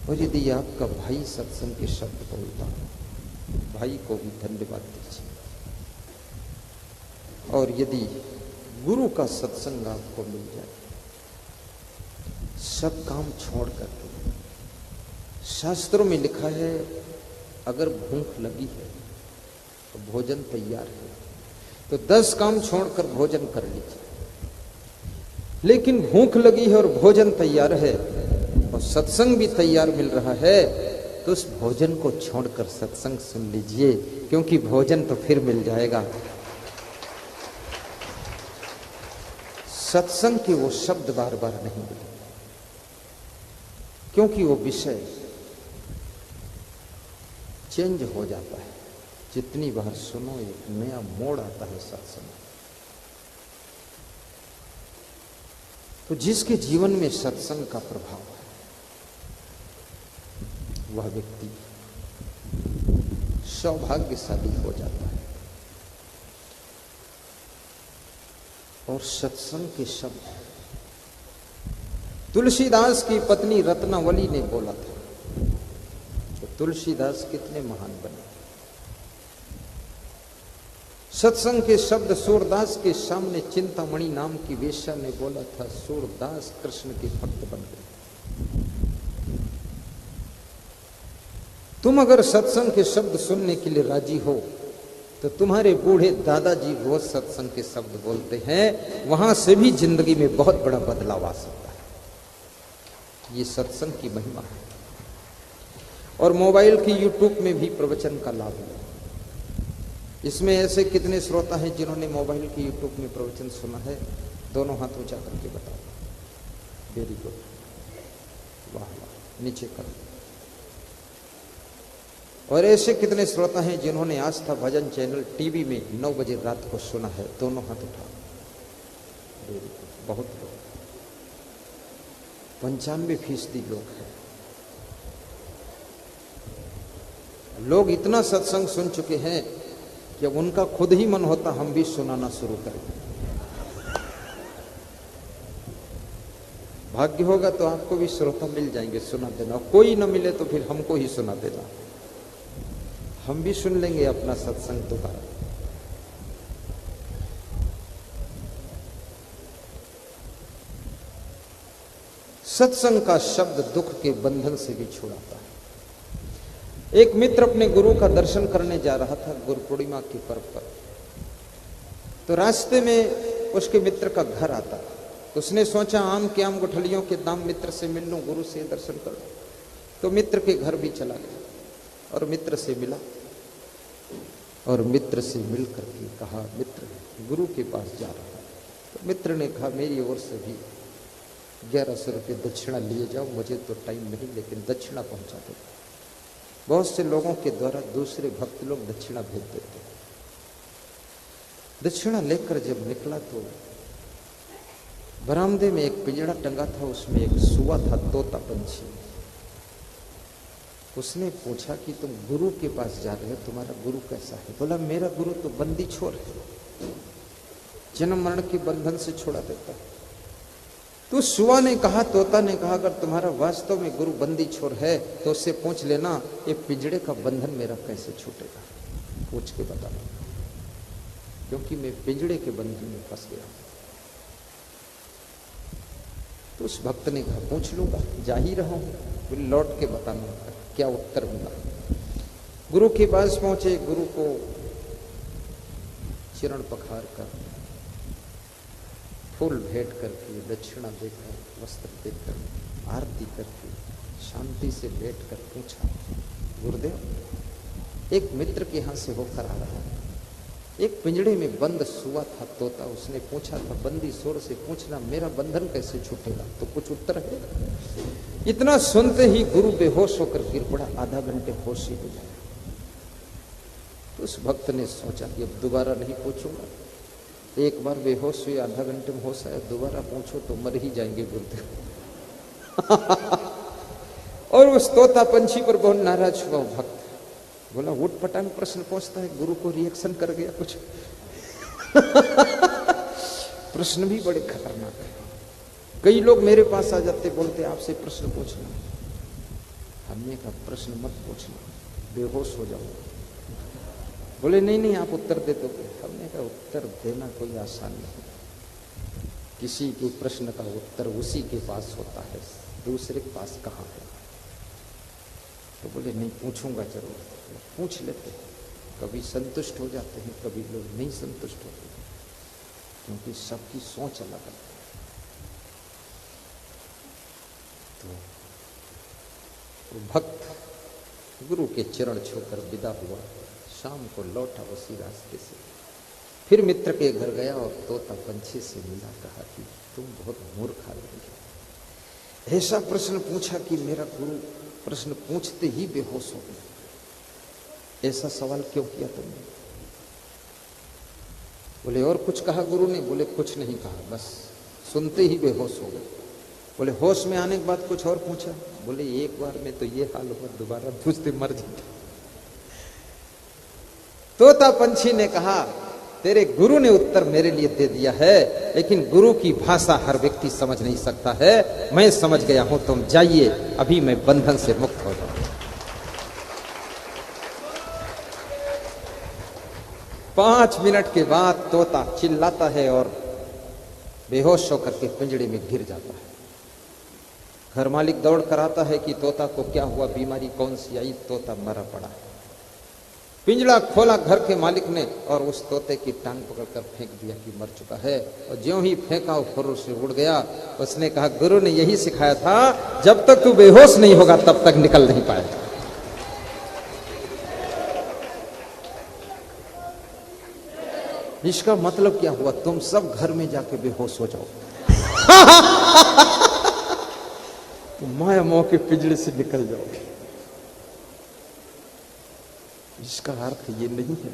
और यदि आपका भाई सत्संग के शब्द बोलता, भाई को भी धन्यवाद दीजिए। और यदि गुरु का सत्संग आपको मिल जाए, सब काम छोड़ करके, शास्त्रों में लिखा है अगर भूख लगी है तो भोजन तैयार है, तो 10 काम छोड़कर भोजन कर लीजिए। लेकिन भूख लगी है और भोजन तैयार है और सत्संग भी तैयार मिल रहा है तो उस भोजन को छोड़कर सत्संग सुन लीजिए, क्योंकि भोजन तो फिर मिल जाएगा। सत्संग के वो शब्द बार बार नहीं मिले, क्योंकि वो विषय चेंज हो जाता है। जितनी बार सुनो एक नया मोड़ आता है सत्संग। तो जिसके जीवन में सत्संग का प्रभाव है वह व्यक्ति सौभाग्यशाली हो जाता है। और सत्संग के शब्द तुलसीदास की पत्नी रत्नावली ने बोला था। तो तुलसीदास कितने महान बने। सत्संग के शब्द सूरदास के सामने चिंतामणि नाम की वेश्या ने बोला था। सूरदास कृष्ण के भक्त बन गए। तुम अगर सत्संग के शब्द सुनने के लिए राजी हो तो तुम्हारे बूढ़े दादाजी रोज सत्संग के शब्द बोलते हैं, वहां से भी जिंदगी में बहुत बड़ा बदलाव आ सकता है। ये सत्संग की महिमा है। और मोबाइल की यूट्यूब में भी प्रवचन का लाभ है। इसमें ऐसे कितने श्रोता हैं जिन्होंने मोबाइल की यूट्यूब में प्रवचन सुना है? दोनों हाथ ऊंचा करके बताओ। वेरी गुड, वाह वाह, नीचे करो। और ऐसे कितने श्रोता हैं जिन्होंने आस्था भजन चैनल टीवी में 9 बजे रात को सुना है? दोनों हाथ उठाओ। वेरी गुड, बहुत लोग, 95% लोग हैं। लोग इतना सत्संग सुन चुके हैं कि अब उनका खुद ही मन होता हम भी सुनाना शुरू करें। भाग्य होगा तो आपको भी श्रोता मिल जाएंगे, सुना देना। कोई न मिले तो फिर हमको ही सुना देना, हम भी सुन लेंगे अपना सत्संग दोबारा। सत्संग का शब्द दुख के बंधन से भी छुड़ाता है। एक मित्र अपने गुरु का दर्शन करने जा रहा था गुरु पूर्णिमा के पर्व पर। तो रास्ते में उसके मित्र का घर आता। उसने सोचा आम के आम गुठलियों के दाम मित्र से मिल लूं, गुरु से दर्शन कर। तो मित्र के घर भी चला गया और मित्र से मिला और मित्र से मिल करके कहा, मित्र गुरु के पास जा रहा है। तो मित्र ने कहा, मेरी ओर से भी 1100 रुपये दक्षिणा लिए जाओ, मुझे तो टाइम नहीं, लेकिन दक्षिणा पहुंचा दो। बहुत से लोगों के द्वारा दूसरे भक्त लोग दक्षिणा भेज देते। दक्षिणा लेकर जब निकला तो बरामदे में एक पिंजड़ा टंगा था, उसमें एक सुआ था, तोता पंछी। उसने पूछा कि तुम गुरु के पास जा रहे हो, तुम्हारा गुरु कैसा है? बोला, मेरा गुरु तो बंदी छोर है, जन्म मरण के बंधन से छुड़ा देता है। तो सुआ ने कहा, तोता ने कहा, अगर तुम्हारा वास्तव में गुरु बंदी छोर है तो उससे पूछ लेना, ये पिंजड़े का बंधन मेरा कैसे छूटेगा? पूछ के बताना, क्योंकि मैं पिंजड़े के बंधन में फंस गया। तो उस भक्त ने कहा, पूछ लूंगा, जा ही रहा हूं, फिर लौट के बताना क्या उत्तर मिला। गुरु के पास पहुंचे, गुरु को चरण पखार कर, फूल भेंट करके, दक्षिणा देकर, वस्त्र देकर, आरती करके, शांति से बैठ कर पूछा, गुरुदेव, एक मित्र के यहां से होकर आ रहा है, एक पिंजड़े में बंद सुआ था तोता, उसने पूछा था, बंदी शोर से पूछना मेरा बंधन कैसे छूटेगा? तो कुछ उत्तर है? इतना सुनते ही गुरु बेहोश होकर गिर पड़ा, आधा घंटे होश ही हो जाए। तो उस भक्त ने सोचा कि अब दोबारा नहीं पूछूंगा, एक बार बेहोश हुई, आधा घंटे में होश आया, दोबारा पूछो तो मर ही जाएंगे गुरुदेव। और उस तोता पंछी पर बहुत नाराज हुआ भक्त। बोला, उठ पटांग प्रश्न पूछता है, गुरु को रिएक्शन कर गया कुछ। प्रश्न भी बड़े खतरनाक है। कई लोग मेरे पास आ जाते, बोलते आपसे प्रश्न पूछना। हमने कहा, प्रश्न मत पूछना, बेहोश हो जाओ। बोले, नहीं नहीं आप उत्तर दे दोगे। हमने कहा, उत्तर देना कोई आसान नहीं, किसी के प्रश्न का उत्तर उसी के पास होता है, दूसरे के पास कहाँ है। तो बोले, नहीं पूछूंगा जरूर। पूछ लेते हैं, कभी संतुष्ट हो जाते हैं, कभी लोग नहीं संतुष्ट होते, क्योंकि सबकी सोच अलग है। तो भक्त गुरु के चरण छूकर विदा हुआ। शाम को लौटा उसी रास्ते से, फिर मित्र के घर गया और तोता पंछी से मिला, कहा कि तुम बहुत मूर्ख आदमी हो। ऐसा प्रश्न पूछा कि मेरा गुरु प्रश्न पूछते ही बेहोश हो गया। ऐसा सवाल क्यों किया तुमने? बोले और कुछ कहा गुरु ने? बोले कुछ नहीं कहा, बस सुनते ही बेहोश हो गए। बोले होश में आने के बाद कुछ और पूछा? बोले एक बार में तो ये हाल हुआ, दोबारा पूछते मर जाते। तोता पंछी ने कहा तेरे गुरु ने उत्तर मेरे लिए दे दिया है, लेकिन गुरु की भाषा हर व्यक्ति समझ नहीं सकता है। मैं समझ गया हूं, तुम जाइए, अभी मैं बंधन से मुक्त हो जाऊं। 5 मिनट के बाद तोता चिल्लाता है और बेहोश होकर के पिंजड़े में गिर जाता है। घर मालिक दौड़ कर आता है कि तोता को क्या हुआ, बीमारी कौन सी आई? तोता मरा पड़ा है। पिंजड़ा खोला घर के मालिक ने और उस तोते की टांग पकड़कर फेंक दिया कि मर चुका है। और ज्यों ही फेंका वो फुर्र से उड़ गया। उसने कहा गुरु ने यही सिखाया था, जब तक तू बेहोश नहीं होगा तब तक निकल नहीं पाएगा। इसका मतलब क्या हुआ? तुम सब घर में जाके बेहोश हो जाओ। माया मोह के पिंजड़े से निकल जाओगे। इसका अर्थ ये नहीं है।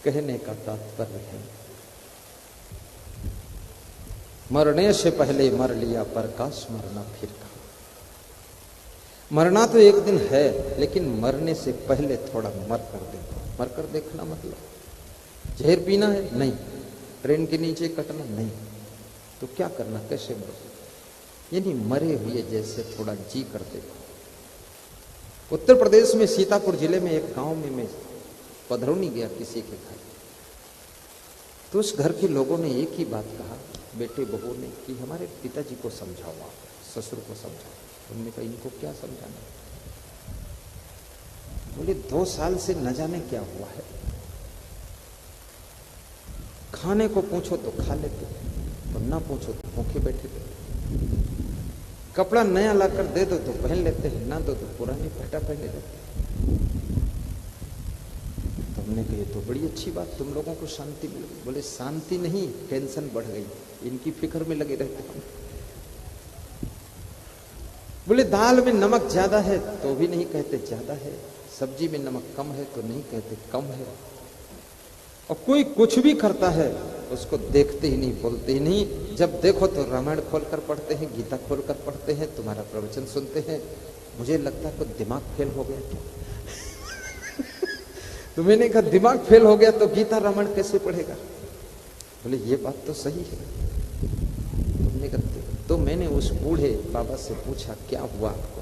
कहने का तात्पर्य है, मरने से पहले मर लिया पर काश मरना फिर कहा। मरना तो एक दिन है, लेकिन मरने से पहले थोड़ा मर कर देखो। मर कर देखना मतलब जहर पीना है? नहीं। ट्रेन के नीचे कटना? नहीं। तो क्या करना, कैसे मरो? यानी मरे हुए जैसे थोड़ा जी कर देखो। उत्तर प्रदेश में सीतापुर जिले में एक गांव में मैं पधरौनी गया किसी के घर, तो उस घर के लोगों ने एक ही बात कहा, बेटे बहू ने, कि हमारे पिताजी को समझाओ, आप ससुर को समझाओ। उन्होंने कहा इनको क्या समझाना? बोले 2 साल से न जाने क्या हुआ है, खाने को पूछो तो खा लेते और ना पूछो तो भूखे बैठे थे। कपड़ा नया लाकर दे दो तो पहन लेते हैं, ना दो तो पुरानी फटा पहने रहते। तुमने कहा ये तो बड़ी अच्छी बात, तुम लोगों को शांति मिल गई। बोले शांति नहीं, टेंशन बढ़ गई, इनकी फिक्र में लगे रहते हम। बोले दाल में नमक ज्यादा है तो भी नहीं कहते ज्यादा है, सब्जी में नमक कम है तो नहीं कहते कम है। और कोई कुछ भी करता है उसको देखते ही नहीं, बोलते ही नहीं। जब देखो तो रामायण खोलकर पढ़ते हैं, गीता खोलकर पढ़ते हैं, तुम्हारा प्रवचन सुनते हैं। मुझे लगता है तो दिमाग फेल हो गया क्या? तो मैंने कहा दिमाग फेल हो गया तो गीता रामायण कैसे पढ़ेगा? बोले ये बात तो सही है। तुमने कहा तो मैंने उस बूढ़े बाबा से पूछा क्या हुआ आपको?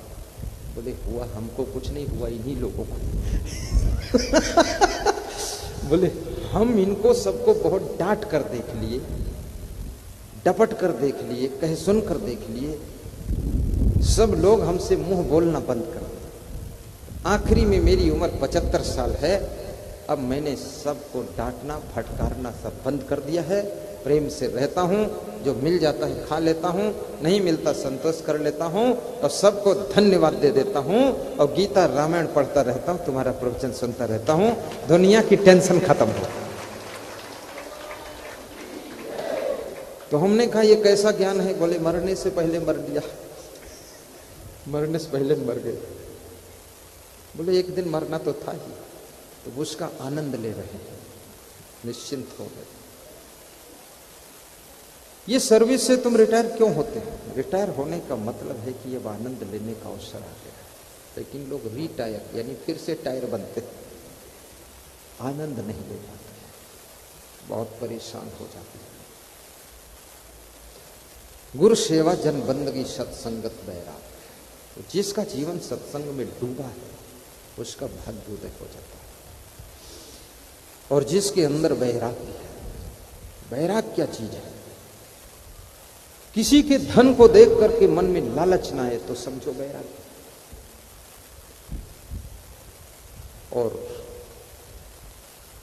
बोले हुआ हमको कुछ नहीं, हुआ इन्हीं लोगों को। बोले हम इनको सबको बहुत डांट कर देख लिए, डपट कर देख लिए, कह सुन कर देख लिए, सब लोग हमसे मुंह बोलना बंद कर दिया। आखिरी में मेरी उम्र 75 साल है, अब मैंने सबको डांटना फटकारना सब बंद कर दिया है। प्रेम से रहता हूं, जो मिल जाता है खा लेता हूं, नहीं मिलता संतोष कर लेता हूं और सबको धन्यवाद दे देता हूं और गीता रामायण पढ़ता रहता हूं, तुम्हारा प्रवचन सुनता रहता हूं, दुनिया की टेंशन खत्म हो। तो हमने कहा ये कैसा ज्ञान है? बोले मरने से पहले मर लिया, मरने से पहले मर गए। बोले एक दिन मरना तो था ही, तो उसका आनंद ले रहे हैं, निश्चिंत हो गए। ये सर्विस से तुम रिटायर क्यों होते हैं? रिटायर होने का मतलब है कि अब आनंद लेने का अवसर आ गया है। लेकिन लोग रिटायर यानी फिर से टायर बनते हैं, आनंद नहीं ले पाते, बहुत परेशान हो जाते हैं। गुरु सेवा जन बंदगी सत्संगत बैराग, तो जिसका जीवन सत्संग में डूबा है उसका भाग्य उदय हो जाता है। और जिसके अंदर वैराग्य है, वैराग्य क्या चीज है? किसी के धन को देख करके मन में लालच ना आए तो समझो वैराग्य। और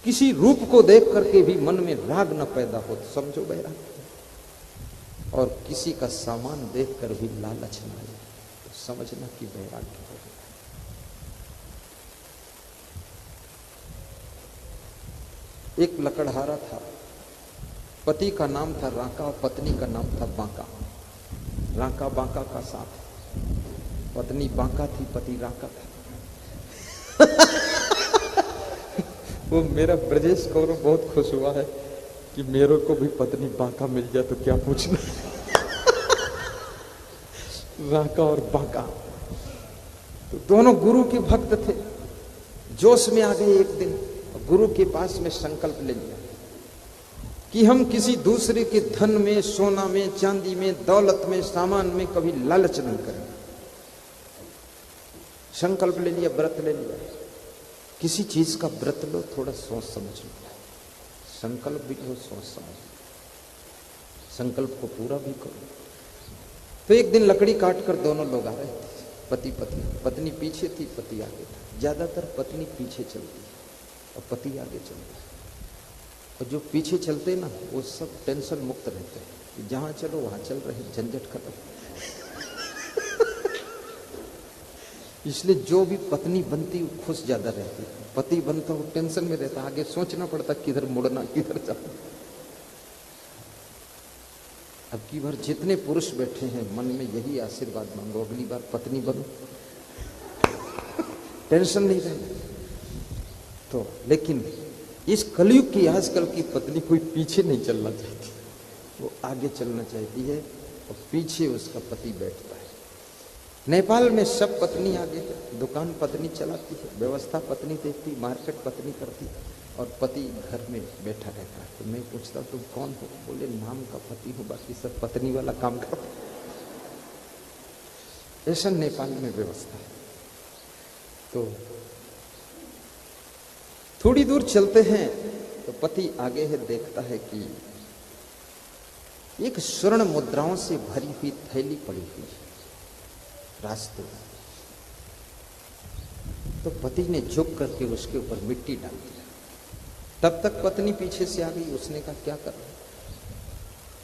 किसी रूप को देख करके भी मन में राग न पैदा हो तो समझो वैराग्य। और किसी का सामान देखकर भी लालच न आए तो समझना कि वैराग्य हो गया। एक लकड़हारा था, पति का नाम था राका और पत्नी का नाम था बांका। राका बांका का साथ, पत्नी बांका थी, पति राका था। वो मेरा ब्रजेश कौर बहुत खुश हुआ है कि मेरे को भी पत्नी बांका मिल जाए तो क्या पूछना। राका और बांका तो दोनों गुरु के भक्त थे। जोश में आ गए एक दिन, गुरु के पास में संकल्प ले लिया कि हम किसी दूसरे के धन में, सोना में, चांदी में, दौलत में, सामान में कभी लालच नहीं करेंगे। संकल्प ले लिया, व्रत ले लिया। किसी चीज का व्रत लो, थोड़ा सोच समझ लो। संकल्प भी लो, सोच समझ लो, संकल्प को पूरा भी करो। तो एक दिन लकड़ी काट कर दोनों लोग आ रहे थे, पति पत्नी। पत्नी पीछे थी, पति आगे था। ज्यादातर पत्नी पीछे चलती है और पति आगे चलता है। और जो पीछे चलते ना, वो सब टेंशन मुक्त रहते हैं कि जहां चलो वहां चल रहे, झंझट खत्म। इसलिए जो भी पत्नी बनती वो खुश ज्यादा रहती, पति बनता वो टेंशन में रहता, आगे सोचना पड़ता किधर मुड़ना, किधर जाना। अब की बार जितने पुरुष बैठे हैं मन में यही आशीर्वाद मांगो, अगली बार पत्नी बनो, टेंशन नहीं रहेगी। तो लेकिन इस कलयुग की आजकल की पत्नी कोई पीछे नहीं चलना चाहती, वो आगे चलना चाहती है और पीछे उसका पति बैठता है। नेपाल में सब पत्नी आगे है, दुकान पत्नी चलाती है, व्यवस्था पत्नी देखती, मार्केट पत्नी करती और पति घर में बैठा रहता है। तो मैं पूछता तुम कौन हो? बोले नाम का पति हो, बाकी सब पत्नी वाला काम करते। ऐसा नेपाल में व्यवस्था है। तो थोड़ी दूर चलते हैं तो पति आगे है, देखता है कि एक स्वर्ण मुद्राओं से भरी हुई थैली पड़ी हुई है रास्ते में। तो पति ने झुक करके उसके ऊपर मिट्टी डाल दिया। तब तक पत्नी पीछे से आ गई। उसने कहा क्या कर रहे?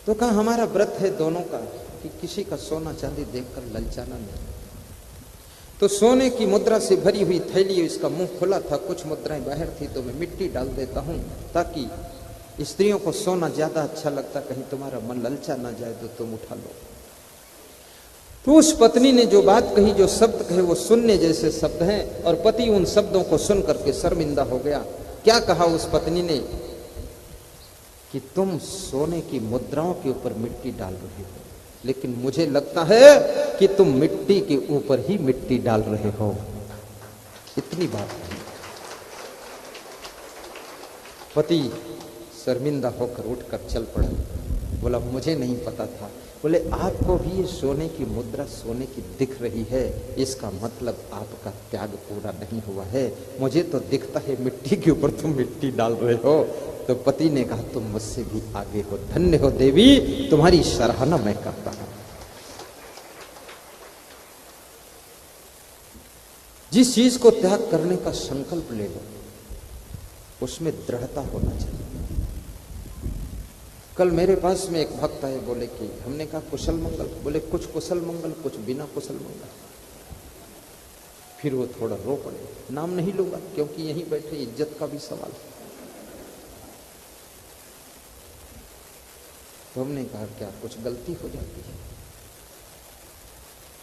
तो कहा हमारा व्रत है दोनों का कि किसी का सोना चांदी देखकर ललचाना नहीं। तो सोने की मुद्रा से भरी हुई थैली, इसका मुंह खुला था, कुछ मुद्राएं बाहर थी, तो मैं मिट्टी डाल देता हूं ताकि स्त्रियों को सोना ज्यादा अच्छा लगता, कहीं तुम्हारा मन ललचा ना जाए तो तुम उठा लो। तो उस पत्नी ने जो बात कही, जो शब्द कहे, वो सुनने जैसे शब्द हैं और पति उन शब्दों को सुन करके शर्मिंदा हो गया। क्या कहा उस पत्नी ने कि तुम सोने की मुद्राओं के ऊपर मिट्टी डाल रहे हो, लेकिन मुझे लगता है कि तुम मिट्टी के ऊपर ही मिट्टी डाल रहे हो। इतनी बात कही। पति शर्मिंदा होकर उठकर चल पड़ा। बोला मुझे नहीं पता था। बोले आपको भी ये सोने की मुद्रा सोने की दिख रही है, इसका मतलब आपका त्याग पूरा नहीं हुआ है। मुझे तो दिखता है मिट्टी के ऊपर तुम मिट्टी डाल रहे हो। तो पति ने कहा तुम मुझसे भी आगे हो, धन्य हो देवी, तुम्हारी सराहना मैं करता हूं। जिस चीज को त्याग करने का संकल्प ले लो उसमें दृढ़ता होना चाहिए। कल मेरे पास में एक भक्त आए, बोले कि हमने कहा कुशल मंगल। बोले कुछ कुशल मंगल, कुछ बिना कुशल मंगल। फिर वो थोड़ा रो पड़े। नाम नहीं लूंगा क्योंकि यहीं बैठे इज्जत का भी सवाल है। तो हमने कहा क्या कुछ गलती हो जाती है?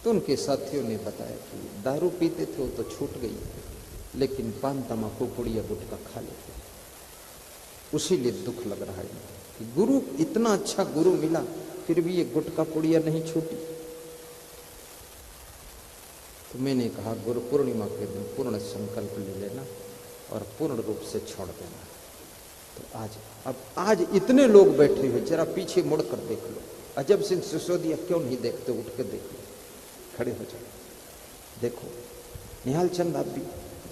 तो उनके साथियों ने बताया कि दारू पीते थे वो तो छूट गई, लेकिन पान तमाकू पुड़िया गुटखा खा लेते, उसी लिए दुख लग रहा है कि गुरु, इतना अच्छा गुरु मिला फिर भी ये गुटखा पुड़िया नहीं छूटी। तो मैंने कहा गुरु पूर्णिमा के दिन पूर्ण संकल्प ले लेना और पूर्ण रूप से छोड़ देना। तो आज इतने लोग बैठे हुए, जरा पीछे मुड़कर देख लो। अजब सिंह सिसोदिया क्यों नहीं देखते? उठ के देख लो, खड़े हो जाओ, देखो। निहाल चंद आप भी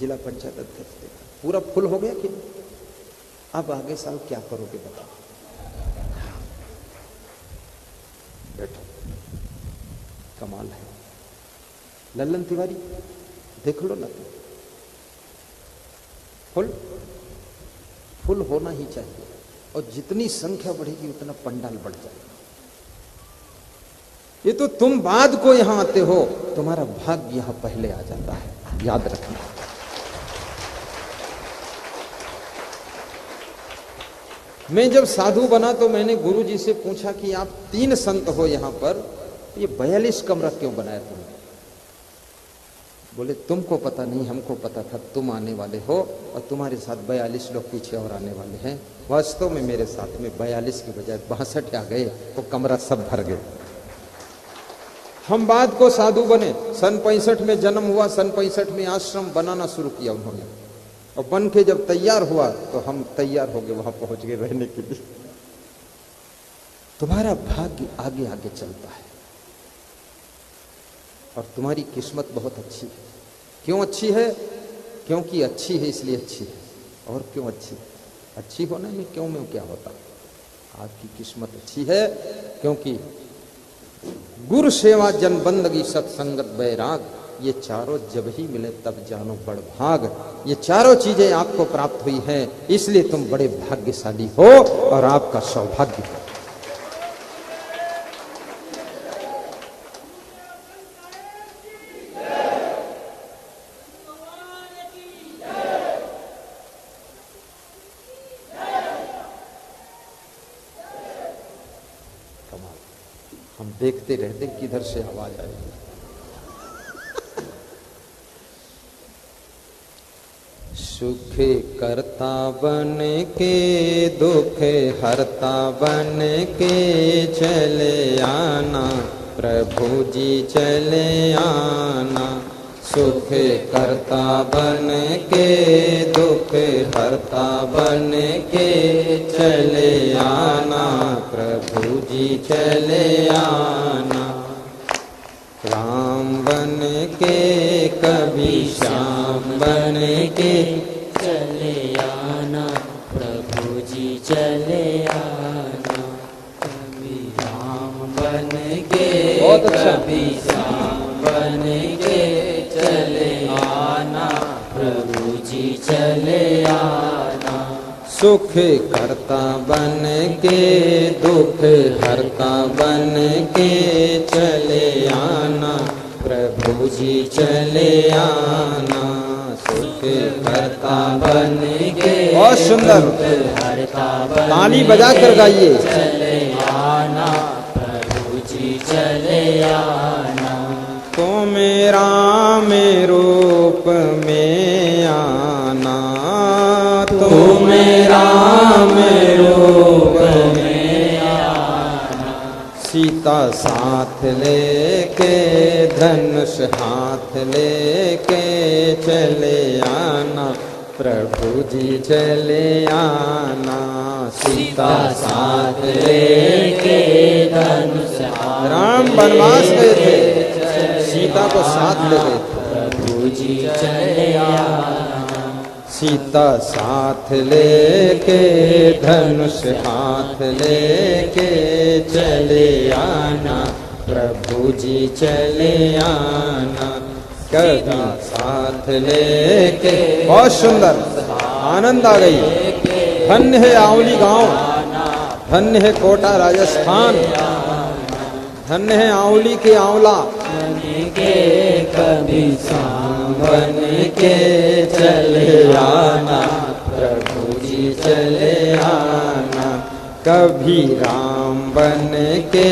जिला पंचायत अध्यक्ष, देखा पूरा फुल हो गया कि नहीं? अब आगे साल क्या करोगे बताओ। बैठो, कमाल है। लल्लन तिवारी देख लो ना, फुल होना ही चाहिए। और जितनी संख्या बढ़ेगी उतना पंडाल बढ़ जाएगा। ये तो तुम बाद को यहां आते हो, तुम्हारा भाग्य यहां पहले आ जाता है, याद रखना। मैं जब साधु बना तो मैंने गुरु जी से पूछा कि आप 3 संत हो यहां पर, ये 42 कमरा क्यों बनाया तुमने? बोले तुमको पता नहीं, हमको पता था तुम आने वाले हो और तुम्हारे साथ 42 लोग पीछे और आने वाले हैं। वास्तव में मेरे साथ में 42 की बजाय 62 आ गए, वो कमरा सब भर गए। हम बाद को साधु बने, सन 65 में जन्म हुआ, सन 65 में आश्रम बनाना शुरू किया उन्होंने, और बन के जब तैयार हुआ तो हम तैयार हो गए, वहां पहुंच गए रहने के लिए। तुम्हारा भाग्य आगे आगे चलता है और तुम्हारी किस्मत बहुत अच्छी है। क्यों अच्छी है? क्योंकि अच्छी है इसलिए अच्छी है। और क्यों अच्छी? अच्छी होने में क्यों में क्या होता? आपकी किस्मत अच्छी है क्योंकि गुरु सेवा, जन बंदगी, सत्संगत, वैराग, ये चारों जब ही मिले तब जानो बड़ भाग। ये चारों चीजें आपको प्राप्त हुई हैं, इसलिए तुम बड़े भाग्यशाली हो और आपका सौभाग्य है। हम देखते रहते किधर से आवाज आएगी। सुख करता बन के दुख हरता बन के चले आना, प्रभु जी चले आना। सुख करता बन के दुख हरता बन के चले आना, प्रभु जी चले आना। राम बन के कभी श्याम बन के चले आना, प्रभु जी चले आना। कभी राम बन के बहुत अच्छा। कभी श्याम बन के चले आना, प्रभु जी चले आना। सुख करता बन के दुख हरता बन के चले आना, प्रभु जी चले आना। सुख करता बन के बहुत सुंदर, ताली बजा कर गाइए। चले आना, प्रभु जी चले आना। तो मेरा में रूप में आना, तो मेरा में रूप में आना। सीता साथ लेके धनुष हाथ लेके चले आना, प्रभु जी चले आना। सीता साथ लेके धनुष हाथ, राम वनवास गए थे, सीता को साथ ले गए थे, प्रभु जी चले आना। सीता साथ लेके धनुष हाथ लेके चले आना, प्रभु जी चले आना। कभी साथ लेके, बहुत सुंदर, आनंद आ गई। धन्य है आंवली गांव, धन्य है कोटा राजस्थान, धन्य है आंवली के आंवला। के कभी श्याम बन के चले आना, प्रभु जी चले आना। कभी राम बन के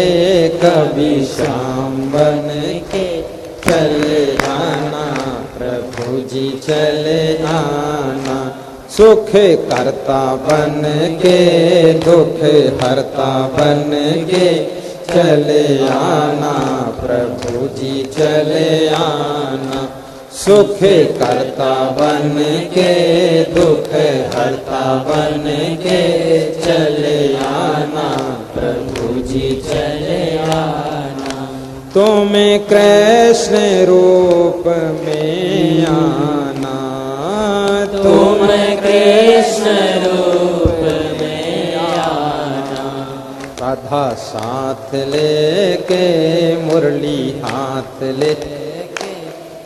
कभी श्याम बन के चले आना, प्रभु जी चले आना। सुख करता बन के दुख हरता बन के चले आना, प्रभु जी चले आना। सुख करता बन के दुख हरता बन के चले आना, प्रभु जी चले आना। तुम्हें कृष्ण रूप में आना, तुम्हें कृष्ण रूप में आना। राधा साथ लेके मुरली हाथ लेके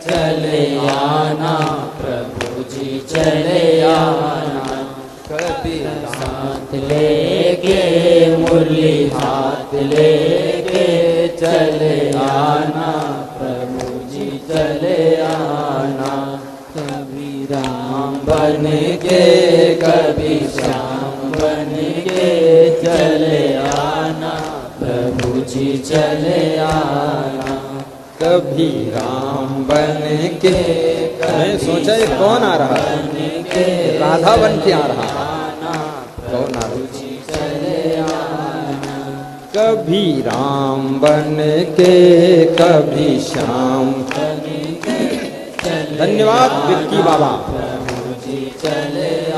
चले आना, प्रभु जी चले आना। कभी साथ लेके मुरली हाथ लेके चले आना प्रभु जी चले आना। कभी राम बन के कभी श्याम बन के चले आना प्रभु जी चले आना। कभी राम बन के। मैं सोचा ये कौन आ रहा है, राधा बन के आ रहा है, कौन आ रहा है? कभी राम बन के कभी श्याम। धन्यवाद विक्की बाबा।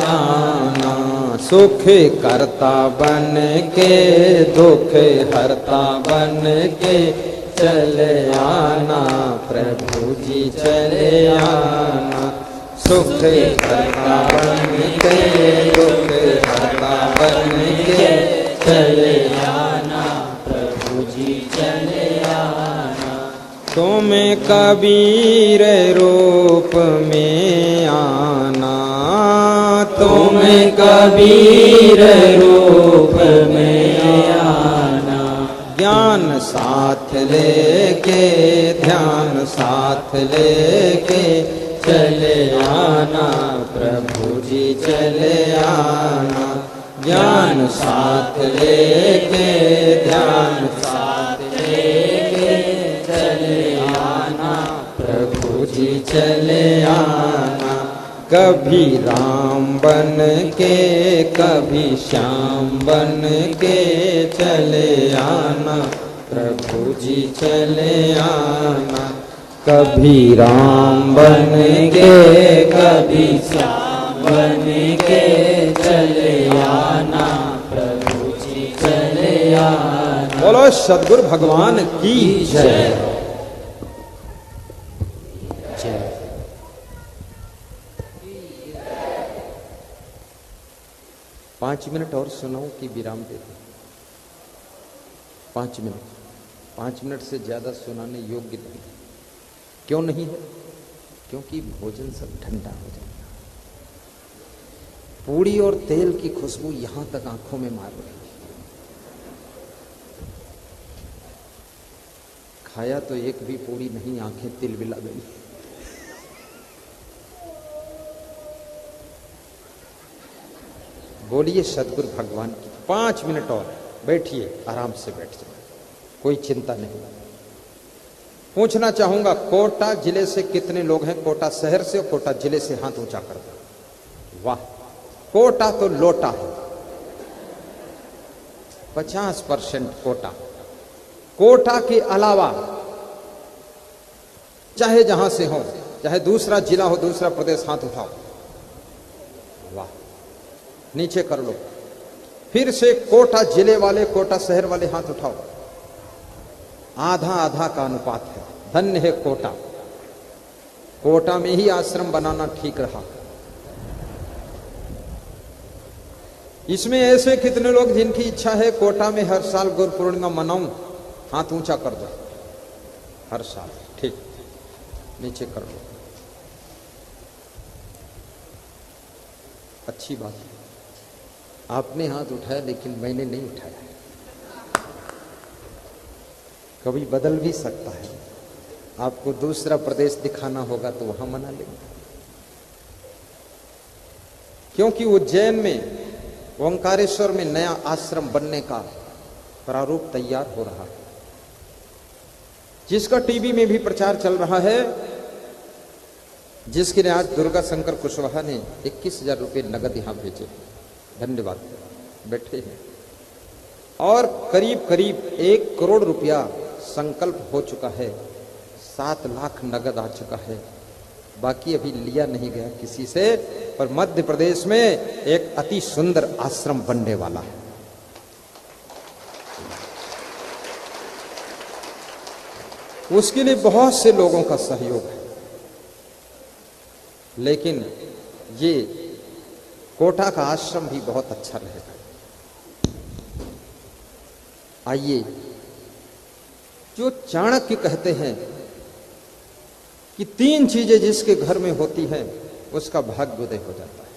आना सुख करता बन के दुख हरता बन के चले आना प्रभु जी चले आना। सुख करता बन के दुख हरता बन के चले आना प्रभु जी चले आना। तुम कबीर रूप में आना, तुम कबीर रूप में आना। ज्ञान साथ लेके ध्यान साथ लेके चले आना प्रभु जी चले आना। ज्ञान साथ लेके ध्यान साथ लेके चले आना प्रभु जी चले आना। कभी राम बन के कभी श्याम बन के चले आना प्रभु जी चले आना। कभी राम बन के कभी श्याम बन के चले आना प्रभु जी चले आना। बोलो सद्गुरु भगवान की जय। 5 मिनट और सुनाऊं कि विराम दे दूं? 5 मिनट से ज्यादा सुनाने योग्य नहीं। क्यों नहीं है? क्योंकि भोजन सब ठंडा हो जाएगा। पूड़ी और तेल की खुशबू यहां तक आंखों में मार रही है। खाया तो एक भी पूड़ी नहीं, आंखें तिलबिला गई। बोलिए सद्गुरु भगवान की। 5 मिनट और बैठिए, आराम से बैठ जाए, कोई चिंता नहीं। पूछना चाहूंगा, कोटा जिले से कितने लोग हैं? कोटा शहर से और कोटा जिले से हाथ ऊंचा कर दो। वाह, कोटा तो लोटा है। 50% कोटा। कोटा के अलावा चाहे जहां से हो, चाहे दूसरा जिला हो, दूसरा प्रदेश, हाथ उठाओ। वाह, नीचे कर लो। फिर से कोटा जिले वाले, कोटा शहर वाले हाथ उठाओ। आधा आधा का अनुपात है। धन्य है कोटा। कोटा में ही आश्रम बनाना ठीक रहा। इसमें ऐसे कितने लोग जिनकी इच्छा है कोटा में हर साल गुरु पूर्णिमा मनाऊं? हाथ ऊंचा कर दो। हर साल, ठीक, नीचे कर लो। अच्छी बात है, आपने हाथ उठाया लेकिन मैंने नहीं उठाया। कभी बदल भी सकता है। आपको दूसरा प्रदेश दिखाना होगा तो वहां मना लेंगे। क्योंकि उज्जैन में, ओंकारेश्वर में नया आश्रम बनने का प्रारूप तैयार हो रहा है, जिसका टीवी में भी प्रचार चल रहा है, जिसके लिए आज दुर्गा शंकर कुशवाहा ने 21,000 रुपये नगद यहां भेजे। धन्यवाद, बैठे हैं। और करीब करीब 1 करोड़ रुपया संकल्प हो चुका है। 7 लाख नगद आ चुका है। बाकी अभी लिया नहीं गया किसी से, पर मध्य प्रदेश में एक अति सुंदर आश्रम बनने वाला है। उसके लिए बहुत से लोगों का सहयोग है। लेकिन ये कोटा का आश्रम भी बहुत अच्छा रहेगा। आइए, जो चाणक्य कहते हैं कि 3 चीजें जिसके घर में होती हैं उसका भाग्योदय हो जाता है,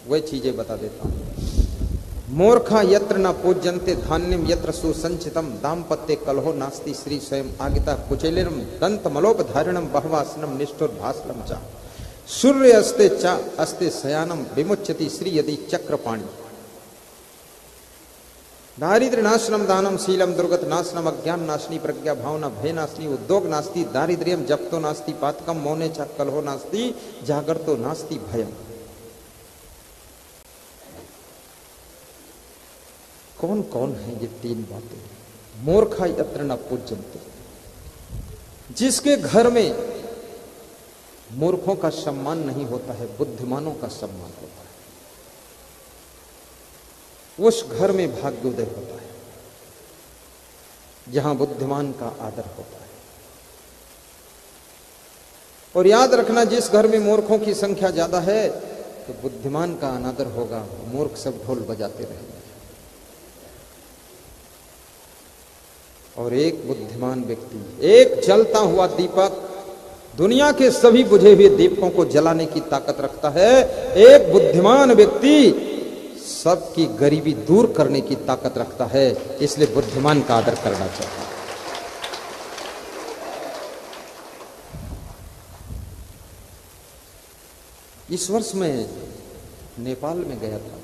वही चीजें बता देता हूं। मूर्खा यत्र न पूज्यन्ते धान्यम यत्र सुसंचितम दाम्पत्ये कलहो नास्ति श्री स्वयं आगिता कुचेलिनम दंत मलोपधारिणम बहवासनम निष्ठुर भास्लम चा सूर्य अस्ते चा अस्ते शयानम विमुच्यति श्री यदि चक्रपाणी दारिद्र्य नाशनम दानम शीलम दुर्गत नाशनम अज्ञान नाशनी प्रज्ञा भावना भय नाशनी उद्योग नास्ति दारिद्र्यम जप्तो नास्ति पातकम मौने चा कलहो नास्ति जागरतो नास्ति भयम। कौन कौन है ये तीन बातें? मूर्खा यत्र न पूज्यन्ते, जिसके घर में मूर्खों का सम्मान नहीं होता है, बुद्धिमानों का सम्मान होता है, उस घर में भाग्योदय होता है जहां बुद्धिमान का आदर होता है। और याद रखना, जिस घर में मूर्खों की संख्या ज्यादा है तो बुद्धिमान का अनादर होगा, मूर्ख सब ढोल बजाते रहेंगे। और एक बुद्धिमान व्यक्ति, एक जलता हुआ दीपक दुनिया के सभी बुझे हुए दीपकों को जलाने की ताकत रखता है। एक बुद्धिमान व्यक्ति सबकी गरीबी दूर करने की ताकत रखता है, इसलिए बुद्धिमान का आदर करना चाहिए। इस वर्ष मैं नेपाल में गया था,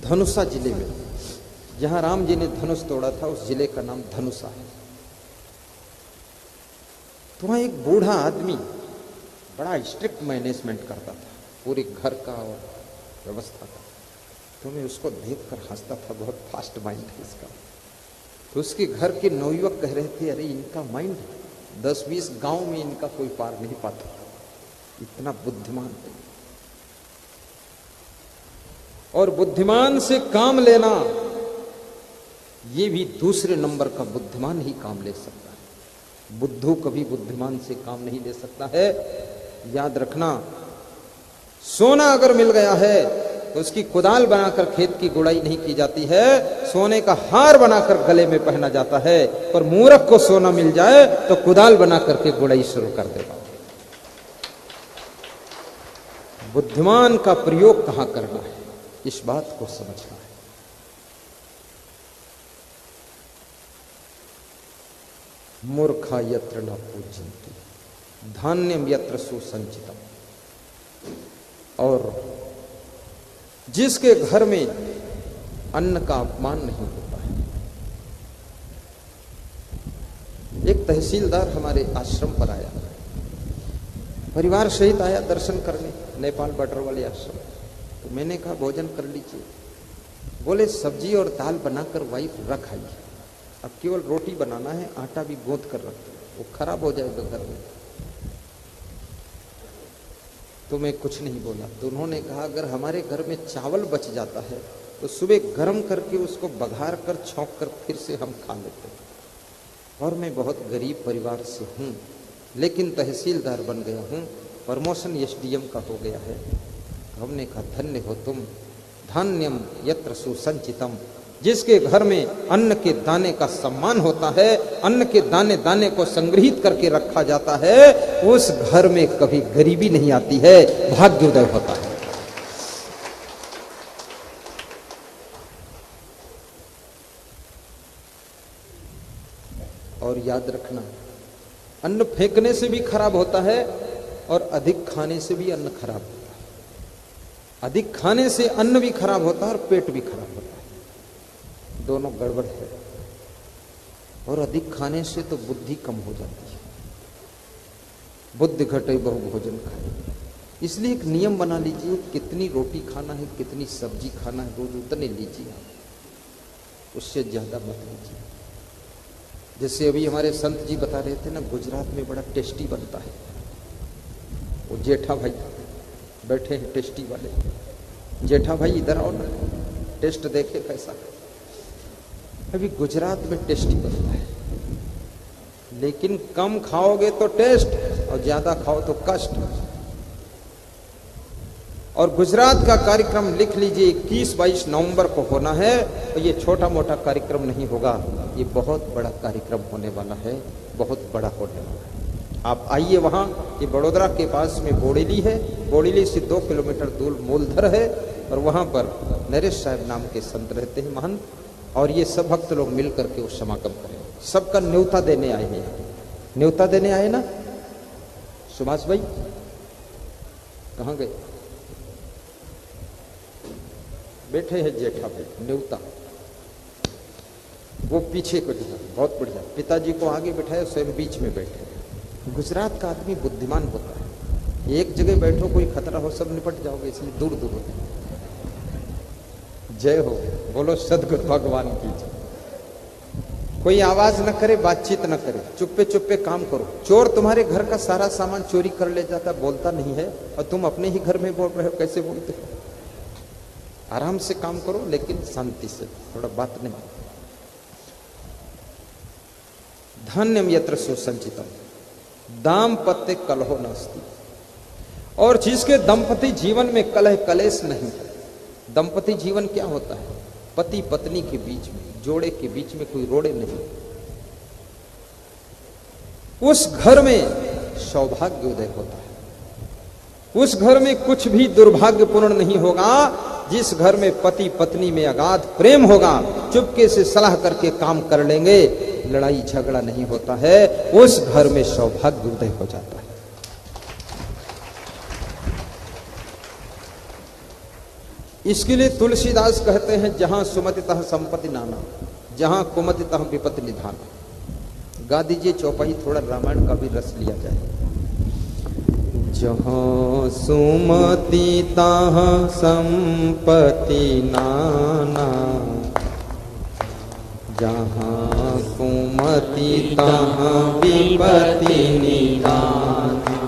धनुषा जिले में, जहां राम जी ने धनुष तोड़ा था, उस जिले का नाम धनुषा है। तो वहां एक बूढ़ा आदमी बड़ा स्ट्रिक्ट मैनेजमेंट करता था पूरे घर का और व्यवस्था का। तो मैं उसको देखकर हंसता था, बहुत फास्ट माइंड है इसका। तो उसके घर के नवयुवक कह रहे थे, अरे इनका माइंड 10-20 गांव में इनका कोई पार नहीं पाता, इतना बुद्धिमान है। और बुद्धिमान से काम लेना, ये भी दूसरे नंबर का बुद्धिमान ही काम ले सकता है। बुद्धू कभी बुद्धिमान से काम नहीं ले सकता है। याद रखना, सोना अगर मिल गया है तो उसकी कुदाल बनाकर खेत की गुड़ाई नहीं की जाती है, सोने का हार बनाकर गले में पहना जाता है। पर मूर्ख को सोना मिल जाए तो कुदाल बनाकर के गुड़ाई शुरू कर देगा। बुद्धिमान का प्रयोग कहां करना है, इस बात को समझना है। मूर्खा यत्र न पूज्यन्ते धान्यम यत्र सुसंचितम। और जिसके घर में अन्न का अपमान नहीं होता है। एक तहसीलदार हमारे आश्रम पर आया, परिवार सहित आया दर्शन करने, नेपाल बॉर्डर वाले आश्रम। तो मैंने कहा भोजन कर लीजिए। बोले सब्जी और दाल बनाकर वाइफ रख आई, अब केवल रोटी बनाना है, आटा भी गूंथ कर रख दो, वो खराब हो जाएगा घर में। तो मैं कुछ नहीं बोला। तो उन्होंने कहा अगर हमारे घर में चावल बच जाता है तो सुबह गर्म करके उसको बघार कर छौंक कर फिर से हम खा लेते हैं। और मैं बहुत गरीब परिवार से हूँ, लेकिन तहसीलदार बन गया हूँ, प्रमोशन एसडीएम का हो गया है। हमने कहा धन्य हो तुम, धान्यम यत्र सुसंचितम। जिसके घर में अन्न के दाने का सम्मान होता है, अन्न के दाने दाने को संग्रहित करके रखा जाता है, उस घर में कभी गरीबी नहीं आती है, भाग्योदय होता है। और याद रखना, अन्न फेंकने से भी खराब होता है और अधिक खाने से भी अन्न खराब होता है। अधिक खाने से अन्न भी खराब होता है और पेट भी खराब होता है, दोनों गड़बड़ है। और अधिक खाने से तो बुद्धि कम हो जाती है। बुद्धि घटे बहु भोजन खाए। इसलिए एक नियम बना लीजिए, कितनी रोटी खाना है, कितनी सब्जी खाना है, रोज उतने लीजिए, उससे ज्यादा मत लीजिए। जैसे अभी हमारे संत जी बता रहे थे ना, गुजरात में बड़ा टेस्टी बनता है। वो जेठा भाई बैठे हैं टेस्टी वाले, जेठा भाई इधर आओ ना, टेस्ट देखे कैसा। अभी गुजरात में टेस्टी बनता है, लेकिन कम खाओगे तो टेस्ट और ज्यादा खाओ तो कष्ट। और गुजरात का कार्यक्रम लिख लीजिए, 21-22 नवंबर को होना है। तो ये छोटा मोटा कार्यक्रम नहीं होगा, ये बहुत बड़ा कार्यक्रम होने वाला है, बहुत बड़ा होने वाला है। आप आइए वहां। ये बड़ोदरा के पास में बोड़ेली है, बोड़ेली से 2 किलोमीटर दूर मूलधर है। और वहां पर नरेश साहब नाम के संत रहते हैं महंत, और ये सब भक्त लोग मिल करके वो समागम करें। सबका न्योता देने आए हैं। न्योता देने आए ना सुभाष भाई, कहां गए? बैठे हैं जेठा भाई, न्योता वो पीछे को दिखा, बहुत बढ़िया। पिताजी को आगे बैठाया, स्वयं बीच में बैठे। गुजरात का आदमी बुद्धिमान होता है, एक जगह बैठो कोई खतरा हो सब निपट जाओगे, इसलिए दूर दूर होते। जय हो, बोलो सदगुरु भगवान की जय। कोई आवाज न करे, बातचीत न करे, चुप्पे चुप्पे काम करो। चोर तुम्हारे घर का सारा सामान चोरी कर ले जाता, बोलता नहीं है, और तुम अपने ही घर में बोल रहे हो, कैसे बोलते हो? आराम से काम करो, लेकिन शांति से, थोड़ा बात नहीं। धन्यम यत्र सुसंचितम दाम्पत्य कलहो नास्ति। और जिसके दंपति जीवन में कलह कलेश नहीं है। दंपति जीवन क्या होता है? पति पत्नी के बीच में, जोड़े के बीच में कोई रोड़े नहीं, उस घर में सौभाग्य उदय होता है। उस घर में कुछ भी दुर्भाग्यपूर्ण नहीं होगा। जिस घर में पति पत्नी में अगाध प्रेम होगा, चुपके से सलाह करके काम कर लेंगे, लड़ाई झगड़ा नहीं होता है, उस घर में सौभाग्य उदय हो जाता है। इसके लिए तुलसीदास कहते हैं, जहां सुमतितः संपत्ति नाना, जहां कुमतितः विपत्ति निधाना। गा दीजिए चौपाई, थोड़ा रामायण का भी रस लिया जाए। जहाँ सुमति तहाँ संपत्ति नाना, जहाँ कुमति तहाँ विपत्ति निधाना।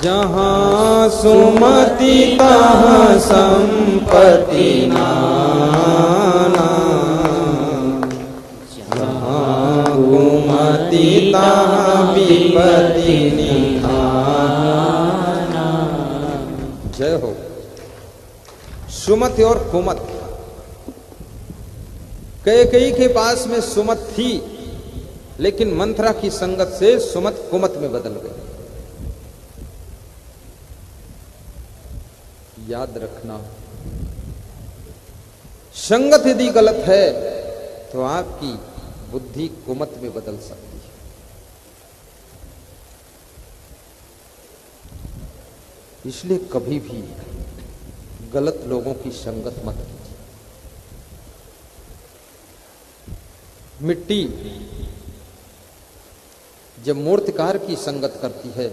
जहाँ सुमति तहाँ संपत्ति नाना, जहाँ कुमति तहाँ विपत्ति निधाना। जय हो। सुमति और कुमत, कैकेयी के पास में सुमत थी, लेकिन मंथरा की संगत से सुमत कुमत में बदल गई। याद रखना, संगत यदि गलत है तो आपकी बुद्धि कुमत में बदल सकती है। इसलिए कभी भी गलत लोगों की संगत मत कीजिए। मिट्टी जब मूर्तिकार की संगत करती है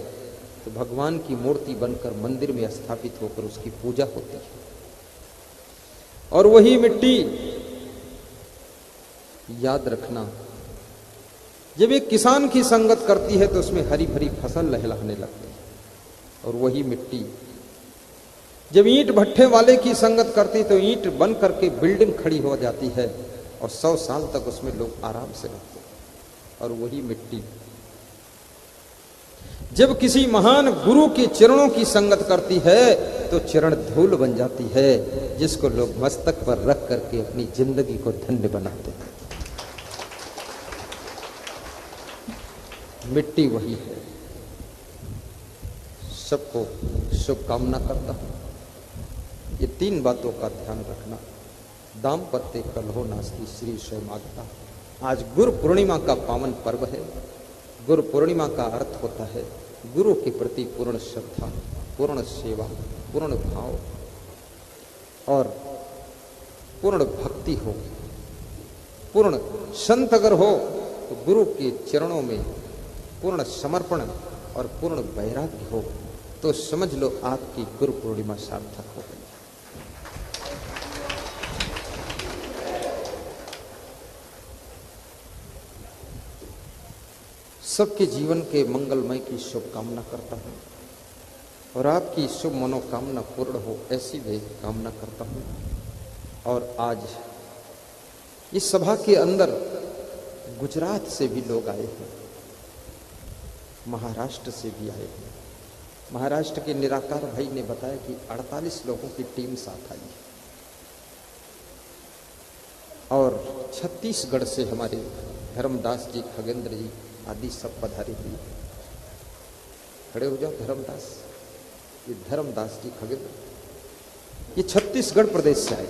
तो भगवान की मूर्ति बनकर मंदिर में स्थापित होकर उसकी पूजा होती है। और वही मिट्टी, याद रखना, जब एक किसान की संगत करती है तो उसमें हरी भरी फसल लहलहाने लगती है। और वही मिट्टी जब ईंट भट्ठे वाले की संगत करती तो ईंट बन करके बिल्डिंग खड़ी हो जाती है और 100 साल तक उसमें लोग आराम से रहते हैं। और वही मिट्टी जब किसी महान गुरु के चरणों की संगत करती है तो चरण धूल बन जाती है, जिसको लोग मस्तक पर रख करके अपनी जिंदगी को धन्य बनाते हैं। मिट्टी वही है। सबको शुभकामना करता हूं। ये 3 बातों का ध्यान रखना। दाम्पत्य कलहो नास्ति श्री स्वयमागता। आज गुरु पूर्णिमा का पावन पर्व है। गुरु पूर्णिमा का अर्थ होता है गुरु के प्रति पूर्ण श्रद्धा, पूर्ण सेवा, पूर्ण भाव और पूर्ण भक्ति हो। पूर्ण संत अगर हो तो गुरु के चरणों में पूर्ण समर्पण और पूर्ण वैराग्य हो तो समझ लो आपकी गुरु पूर्णिमा सार्थक हो गई। सबके जीवन के मंगलमय की शुभकामना करता हूं और आपकी शुभ मनोकामना पूर्ण हो ऐसी वे कामना करता हूं। और आज इस सभा के अंदर गुजरात से भी लोग आए हैं, महाराष्ट्र से भी आए हैं। महाराष्ट्र के निराकार भाई ने बताया कि 48 लोगों की टीम साथ आई है। और छत्तीसगढ़ से हमारे धर्मदास जी, खगेंद्र जी आदि सब पधारे हुए। खड़े हो जाओ धर्मदास। ये धर्मदास जी खगेंद्र ये छत्तीसगढ़ प्रदेश से आए,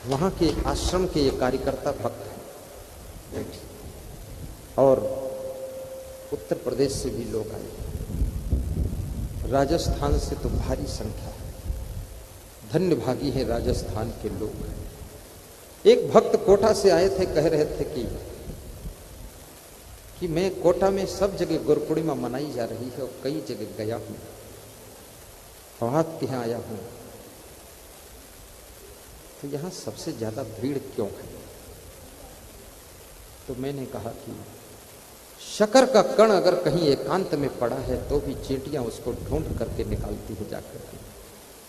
वहां के आश्रम के ये कार्यकर्ता भक्त हैं, और उत्तर प्रदेश से भी लोग आए, राजस्थान से तो भारी संख्या है। धन्य भागी है राजस्थान के लोग। एक भक्त कोटा से आए थे, कह रहे थे कि मैं कोटा में सब जगह गुरु पूर्णिमा मनाई जा रही है और कई जगह गया हूं, और आपके यहां आया हूं तो यहां सबसे ज्यादा भीड़ क्यों है? तो मैंने कहा कि शक्कर का कण अगर कहीं एकांत में पड़ा है तो भी चींटियां उसको ढूंढ करके निकालती है जाकर के,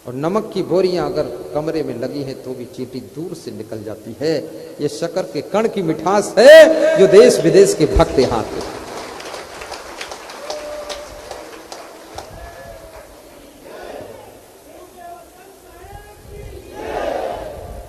और नमक की बोरियां अगर कमरे में लगी हैं तो भी चींटी दूर से निकल जाती है। ये शक्कर के कण की मिठास है जो देश विदेश के भक्त यहाँ आते हैं।